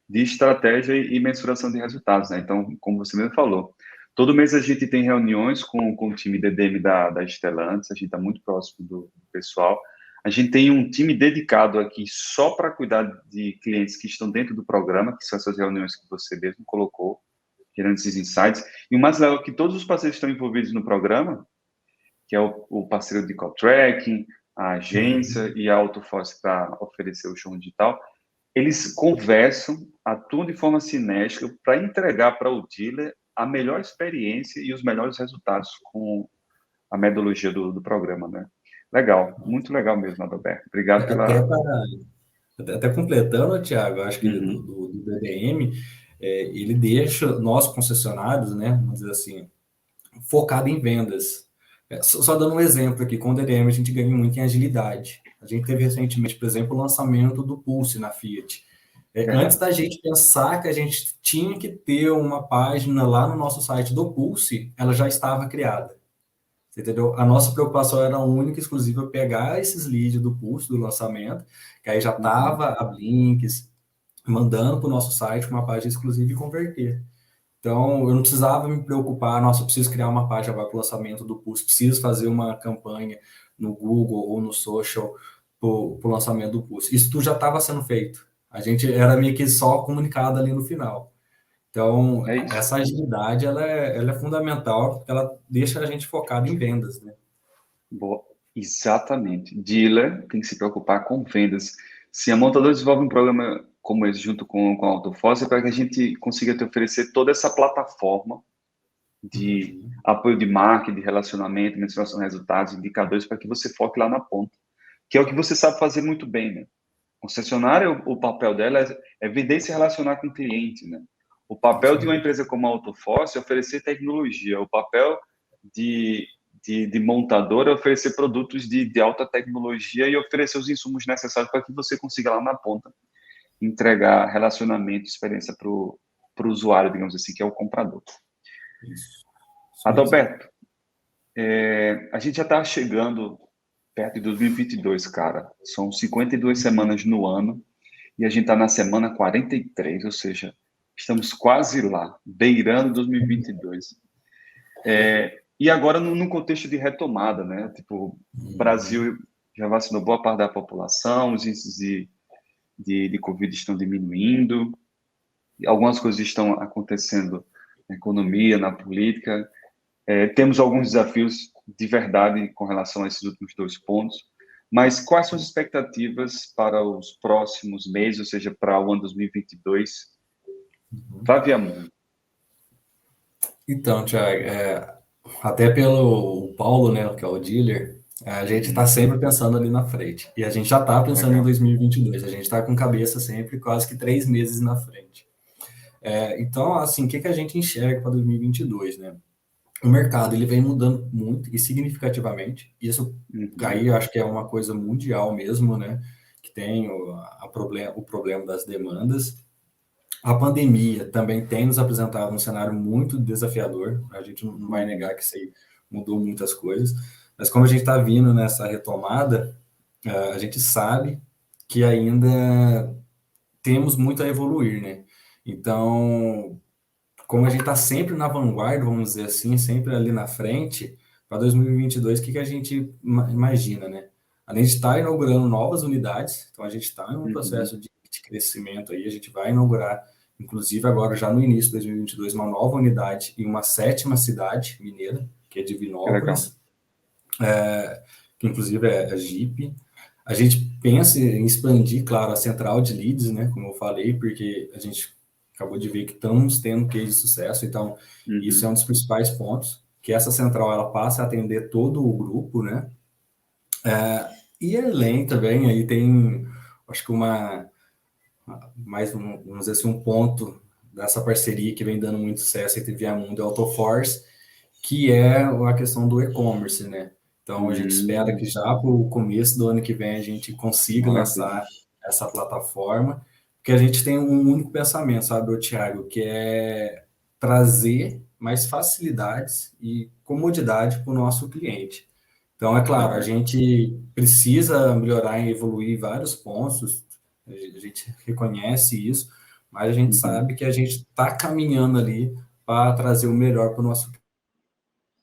[SPEAKER 1] de estratégia e mensuração de resultados, né? Então, como você mesmo falou, todo mês a gente tem reuniões com o time DDM da Stellantis, a gente está muito próximo do pessoal. A gente tem um time dedicado aqui só para cuidar de clientes que estão dentro do programa, que são essas reuniões que você mesmo colocou, gerando esses insights. E o mais legal é que todos os parceiros que estão envolvidos no programa, que é o parceiro de call tracking, a agência e a AutoForce para oferecer o show digital, eles conversam, atuam de forma cinética para entregar para o dealer a melhor experiência e os melhores resultados com a metodologia do programa, né? Legal, muito legal mesmo, Adalberto. Obrigado
[SPEAKER 2] Até
[SPEAKER 1] pela...
[SPEAKER 2] para Até completando, Thiago, acho que do,
[SPEAKER 1] Uhum,
[SPEAKER 2] do, do BDM, ele deixa nós concessionários, né, vamos dizer assim, focado em vendas. Só dando um exemplo aqui, com o DDM a gente ganha muito em agilidade. A gente teve recentemente, por exemplo, o lançamento do Pulse na Fiat. Antes
[SPEAKER 1] verdade.
[SPEAKER 2] da gente pensar que a gente tinha que ter uma página lá no nosso site do Pulse, ela já estava criada. Você entendeu? A nossa preocupação era única e exclusiva pegar esses leads do Pulse, do lançamento, que aí já
[SPEAKER 1] Uhum,
[SPEAKER 2] estava a Blinks, mandando para o nosso site uma página exclusiva e converter. Então, eu não precisava me preocupar, nossa, eu preciso criar uma página para o lançamento do Pulse, preciso fazer uma campanha no Google ou no social para o lançamento do Pulse. Isso tudo já estava sendo feito. A gente era meio que só comunicado ali no final. Então,
[SPEAKER 1] é isso.
[SPEAKER 2] essa agilidade, ela é fundamental, porque ela deixa a gente focado em vendas, né?
[SPEAKER 1] Boa. Exatamente. Dealer tem que se preocupar com vendas. Se a montadora desenvolve um programa como esse junto com a Autofoz, é para que a gente consiga te oferecer toda essa plataforma de
[SPEAKER 2] Uhum.
[SPEAKER 1] apoio de marketing, de relacionamento, mensuração de resultados, indicadores, para que você foque lá na ponta, que é o que você sabe fazer muito bem, né? Concessionária, o papel dela é vender e se relacionar com o cliente, né? O papel
[SPEAKER 2] Isso
[SPEAKER 1] de uma
[SPEAKER 2] mesmo.
[SPEAKER 1] empresa como a Autoforce é oferecer tecnologia. O papel de, de montadora é oferecer produtos de alta tecnologia e oferecer os insumos necessários para que você consiga lá na ponta entregar relacionamento, experiência para o usuário, digamos assim, que é o comprador.
[SPEAKER 2] Isso mesmo.
[SPEAKER 1] Adalberto, a gente já está chegando perto de 2022, cara. São 52 semanas no ano e a gente está na semana 43, ou seja, estamos quase lá, beirando 2022. E agora no contexto de retomada, né? Tipo, o Brasil já vacinou boa parte da população, os índices de Covid estão diminuindo, algumas coisas estão acontecendo na economia, na política. Temos alguns desafios de verdade com relação a esses últimos 2 pontos, mas quais são as expectativas para os próximos meses, ou seja, para o ano 2022, para Viamundo?
[SPEAKER 2] Então, Thiago, até pelo Paulo, né, que é o dealer, a gente está sempre pensando ali na frente. E a gente já está pensando em
[SPEAKER 1] Legal.
[SPEAKER 2] 2022. A gente está com cabeça sempre quase que 3 meses na frente. Então, assim, o que a gente enxerga para 2022, né? O mercado ele vem mudando muito e significativamente. Isso aí eu acho que é uma coisa mundial mesmo, né? Que tem o problema das demandas. A pandemia também tem nos apresentado um cenário muito desafiador. A gente não vai negar que isso aí mudou muitas coisas. Mas como a gente está vindo nessa retomada, a gente sabe que ainda temos muito a evoluir, né? Então, como a gente está sempre na vanguarda, vamos dizer assim, sempre ali na frente, para 2022, o que a gente imagina, né? Além de estar inaugurando novas unidades, então a gente está em um processo de crescimento aí, a gente vai inaugurar, inclusive agora já no início de 2022, uma nova unidade em uma 7ª cidade mineira, que é
[SPEAKER 1] Que legal.
[SPEAKER 2] Divinópolis, que inclusive é a Jeep. A gente pensa em expandir, claro, a central de leads, né, como eu falei, porque a gente acabou de ver que estamos tendo case de sucesso, então isso é um dos principais pontos, que essa central ela passa a atender todo o grupo, né? E além também aí tem, acho que vamos dizer assim, um ponto dessa parceria que vem dando muito sucesso entre Viamundo e AutoForce, que é a questão do e-commerce, né? Então a gente espera que já para o começo do ano que vem a gente consiga
[SPEAKER 1] Maravilha.
[SPEAKER 2] lançar essa plataforma, porque a gente tem um único pensamento, sabe, Thiago, que é trazer mais facilidades e comodidade para o nosso cliente. Então, é claro, a
[SPEAKER 1] Legal.
[SPEAKER 2] gente precisa melhorar e evoluir em vários pontos, a gente reconhece isso, mas a gente sabe que a gente está caminhando ali para trazer o melhor para o nosso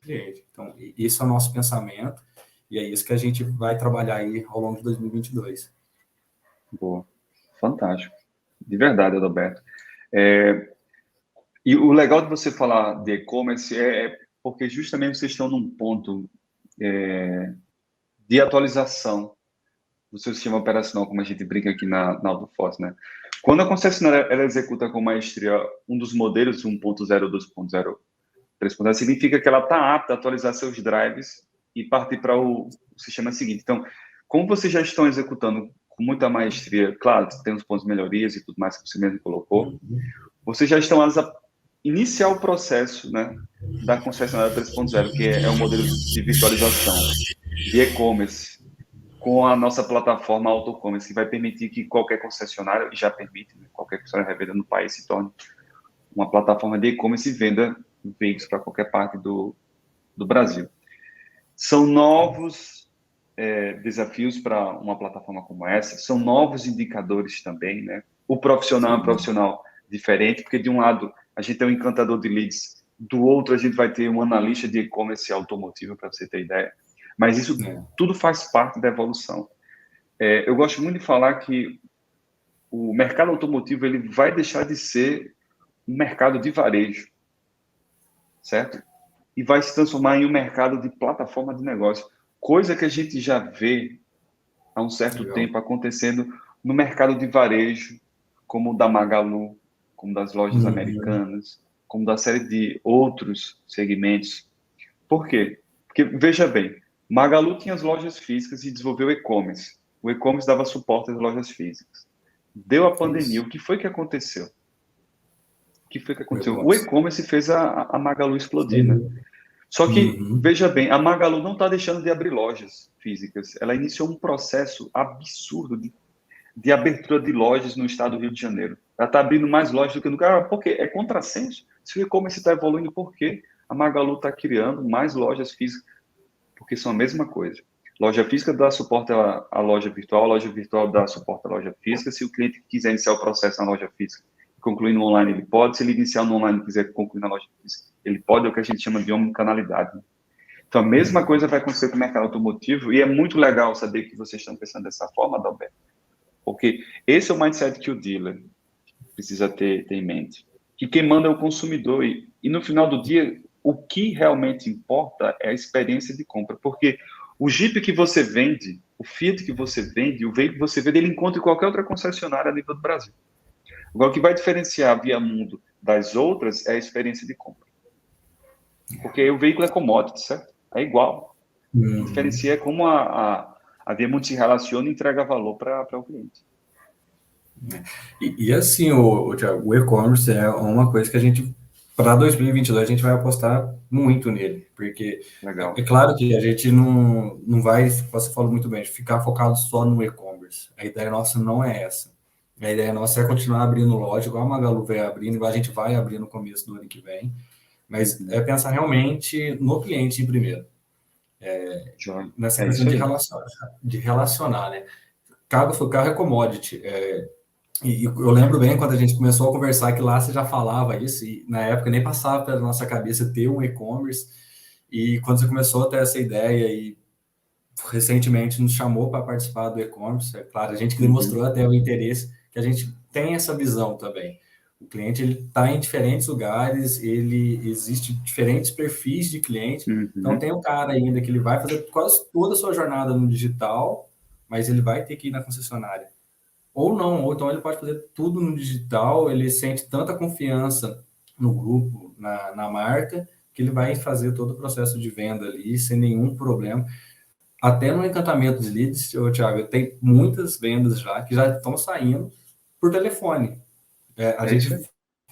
[SPEAKER 2] cliente. Então, isso é o nosso pensamento e é isso que a gente vai trabalhar aí ao longo de 2022.
[SPEAKER 1] Boa. Fantástico. De verdade, Adalberto. E o legal de você falar de e-commerce é porque justamente vocês estão num ponto de atualização do seu sistema operacional, como a gente brinca aqui na AutoForce, né? Quando a concessionária ela executa com maestria um dos modelos 1.0, 2.0, 3.0, significa que ela está apta a atualizar seus drives e partir para o sistema seguinte. Então, como vocês já estão executando com muita maestria, claro, tem uns pontos de melhorias e tudo mais que você mesmo colocou, vocês já estão a iniciar o processo, né, da concessionária 3.0, que é um modelo de virtualização, de e-commerce, com a nossa plataforma AutoCommerce, que vai permitir que qualquer concessionária, e já permite, né, qualquer concessionária revenda no país se torne uma plataforma de e-commerce e venda veículos para qualquer parte do Brasil. São novos desafios para uma plataforma como essa, são novos indicadores também, né? O profissional é um profissional diferente, porque de um lado a gente tem um encantador de leads, do outro a gente vai ter um analista de e-commerce automotivo, para você ter ideia. Mas isso tudo faz parte da evolução. Eu gosto muito de falar que o mercado automotivo ele vai deixar de ser um mercado de varejo, certo? E vai se transformar em um mercado de plataforma de negócio, coisa que a gente já vê há um certo tempo acontecendo no mercado de varejo, como o da Magalu, como das lojas americanas, como da série de outros segmentos. Por quê? Porque, veja bem, Magalu tinha as lojas físicas e desenvolveu e-commerce. O e-commerce dava suporte às lojas físicas. Deu a pandemia, o que foi que aconteceu? O que foi que aconteceu? O e-commerce fez a Magalu explodir, né? Só que, veja bem, a Magalu não está deixando de abrir lojas físicas. Ela iniciou um processo absurdo de de abertura de lojas no estado do Rio de Janeiro. Ela está abrindo mais lojas do que nunca. Por quê? É contrassenso. Se o e-commerce está evoluindo, por quê? A Magalu está criando mais lojas físicas, porque são a mesma coisa. Loja física dá suporte à loja virtual, a loja virtual dá suporte à loja física. Se o cliente quiser iniciar o processo na loja física e concluir no online, ele pode. Se ele iniciar no online e quiser concluir na loja física, ele pode, é o que a gente chama de omnicanalidade. Então, a mesma coisa vai acontecer com o mercado automotivo, e é muito legal saber que vocês estão pensando dessa forma, Adalberto, porque esse é o mindset que o dealer precisa ter em mente. Que quem manda é o consumidor, e no final do dia, o que realmente importa é a experiência de compra, porque o Jeep que você vende, o Fiat que você vende, o veículo que você vende, ele encontra em qualquer outra concessionária a nível do Brasil. Agora, o que vai diferenciar a Via Mundo das outras é a experiência de compra. Porque o veículo é commodity, certo? É igual. O que diferencia é como a Via Mundo se relaciona e entrega valor para o cliente.
[SPEAKER 2] E assim, Thiago, o e-commerce é uma coisa que a gente, para 2022, a gente vai apostar muito nele, porque
[SPEAKER 1] Legal.
[SPEAKER 2] é claro que a gente não vai, você falou muito bem, ficar focado só no e-commerce. A ideia nossa não é essa. A ideia nossa é continuar abrindo loja, igual a Magalu vai abrindo, igual a gente vai abrir no começo do ano que vem, mas é pensar realmente no cliente em primeiro. Nessa questão de relacionar, né? Carro é commodity. E eu lembro bem quando a gente começou a conversar que lá você já falava isso, e na época nem passava pela nossa cabeça ter um e-commerce, e quando você começou a ter essa ideia e recentemente nos chamou para participar do e-commerce, é claro, a gente demonstrou até o interesse, que a gente tem essa visão também. O cliente ele está em diferentes lugares, ele existe diferentes perfis de cliente, então tem um cara ainda que ele vai fazer quase toda a sua jornada no digital, mas ele vai ter que ir na concessionária. Ou não, ou então ele pode fazer tudo no digital, ele sente tanta confiança no grupo, na marca, que ele vai fazer todo o processo de venda ali sem nenhum problema. Até no encantamento de leads, Thiago, tem muitas vendas já estão saindo por telefone. A gente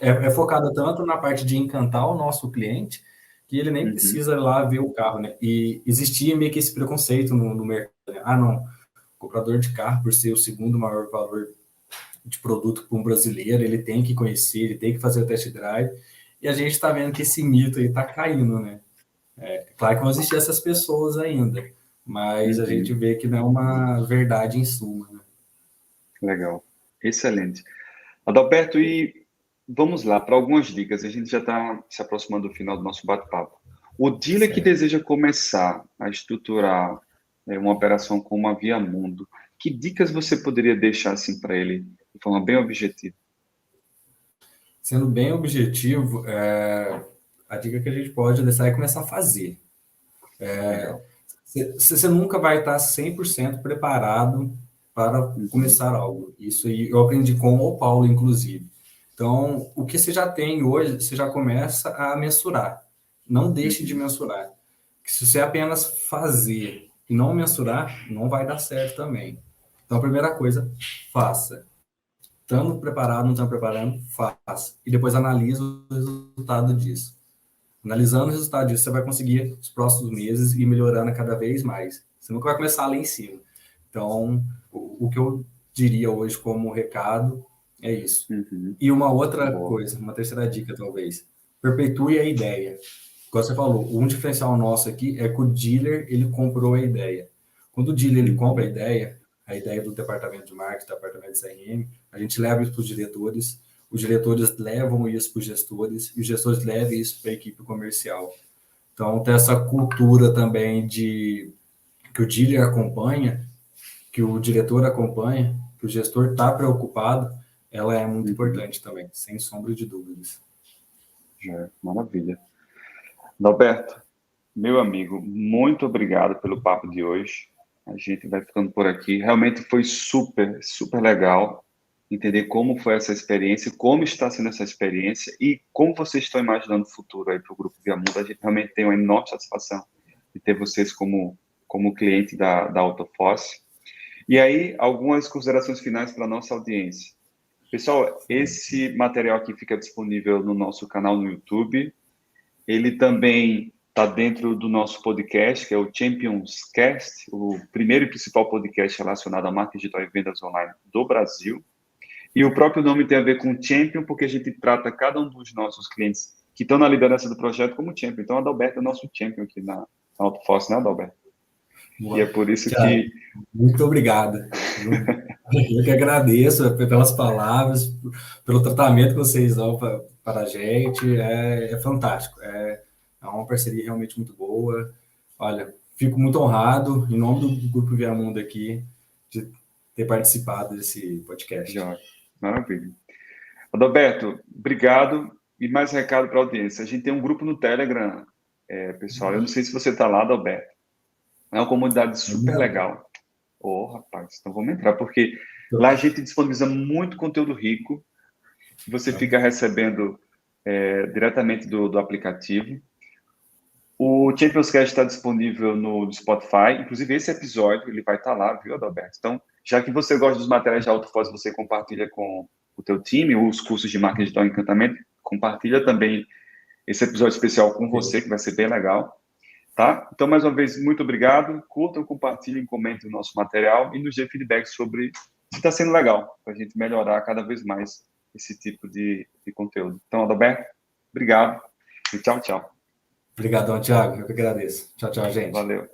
[SPEAKER 2] é focado tanto na parte de encantar o nosso cliente, que ele nem precisa ir lá ver o carro, né? E existia meio que esse preconceito no mercado, né? Ah, não, comprador de carro, por ser o segundo maior valor de produto para um brasileiro, ele tem que conhecer, ele tem que fazer o test drive, e a gente está vendo que esse mito aí está caindo, né? Claro que vão existir essas pessoas ainda, mas a gente vê que não é uma verdade em suma, né?
[SPEAKER 1] Legal, excelente. Adalberto, e vamos lá para algumas dicas, a gente já está se aproximando do final do nosso bate-papo. O dealer que deseja começar a estruturar uma operação como a Via Mundo, que dicas você poderia deixar assim para ele, de forma bem objetiva?
[SPEAKER 2] Sendo bem objetivo, a dica que a gente pode deixar é começar a fazer. Você nunca vai estar 100% preparado para começar algo. Isso aí eu aprendi com o Paulo, inclusive. Então, o que você já tem hoje, você já começa a mensurar. Não deixe de mensurar. Que se você apenas fazer e não mensurar, não vai dar certo também. Então, a primeira coisa, faça. Estamos preparados, não estamos preparando, faça. E depois analisa o resultado disso. Analisando o resultado disso, você vai conseguir, nos próximos meses, ir melhorando cada vez mais. Você nunca vai começar lá em cima. Então, o que eu diria hoje como recado é isso. E uma outra coisa, uma terceira dica, talvez. Perpetue a ideia. Como você falou, um diferencial nosso aqui é que o dealer, ele comprou a ideia. Quando o dealer, ele compra a ideia do departamento de marketing, do departamento de CRM, a gente leva isso para os diretores levam isso para os gestores, e os gestores levam isso para a equipe comercial. Então, tem essa cultura também de que o dealer acompanha, que o diretor acompanha, que o gestor está preocupado, ela é muito importante também, sem sombra de dúvidas.
[SPEAKER 1] Maravilha. Norberto, meu amigo, muito obrigado pelo papo de hoje. A gente vai ficando por aqui. Realmente foi super, super legal entender como foi essa experiência, como está sendo essa experiência e como vocês estão imaginando o futuro aí para o Grupo Via Mundo. A gente realmente tem uma enorme satisfação de ter vocês como cliente da Autofoss. E aí, algumas considerações finais para a nossa audiência. Pessoal, esse material aqui fica disponível no nosso canal no YouTube. Ele também está dentro do nosso podcast, que é o Champions Cast, o primeiro e principal podcast relacionado a marketing digital e vendas online do Brasil. E o próprio nome tem a ver com Champion, porque a gente trata cada um dos nossos clientes que estão na liderança do projeto como Champion. Então, a Adalberto é o nosso Champion aqui na AutoForce, né, Adalberto?
[SPEAKER 2] Boa.
[SPEAKER 1] E é por isso
[SPEAKER 2] Thiago,
[SPEAKER 1] que...
[SPEAKER 2] muito obrigado. Eu que agradeço pelas palavras, pelo tratamento que vocês dão para a gente. É fantástico. É uma parceria realmente muito boa. Olha, fico muito honrado, em nome do Grupo Viamundo aqui, de ter participado desse podcast.
[SPEAKER 1] Já, maravilha. Adalberto, obrigado. E mais recado para a audiência. A gente tem um grupo no Telegram, pessoal. Eu não sei se você está lá, Adalberto. É uma comunidade super legal. Rapaz, então vamos entrar, porque lá a gente disponibiliza muito conteúdo rico. Você fica recebendo diretamente do aplicativo. O Champions Cast está disponível no Spotify. Inclusive, esse episódio ele vai estar lá, viu, Adalberto? Então, já que você gosta dos materiais de AutoForce, você compartilha com o teu time, os cursos de marketing digital e encantamento, compartilha também esse episódio especial com você, que vai ser bem legal. Tá? Então, mais uma vez, muito obrigado. Curtam, compartilhem, comentem o nosso material e nos dê feedback sobre se está sendo legal, para a gente melhorar cada vez mais esse tipo de conteúdo. Então, Adalberto, obrigado e tchau, tchau.
[SPEAKER 2] Obrigadão, Thiago. Eu que agradeço. Tchau, tchau, gente.
[SPEAKER 1] Valeu.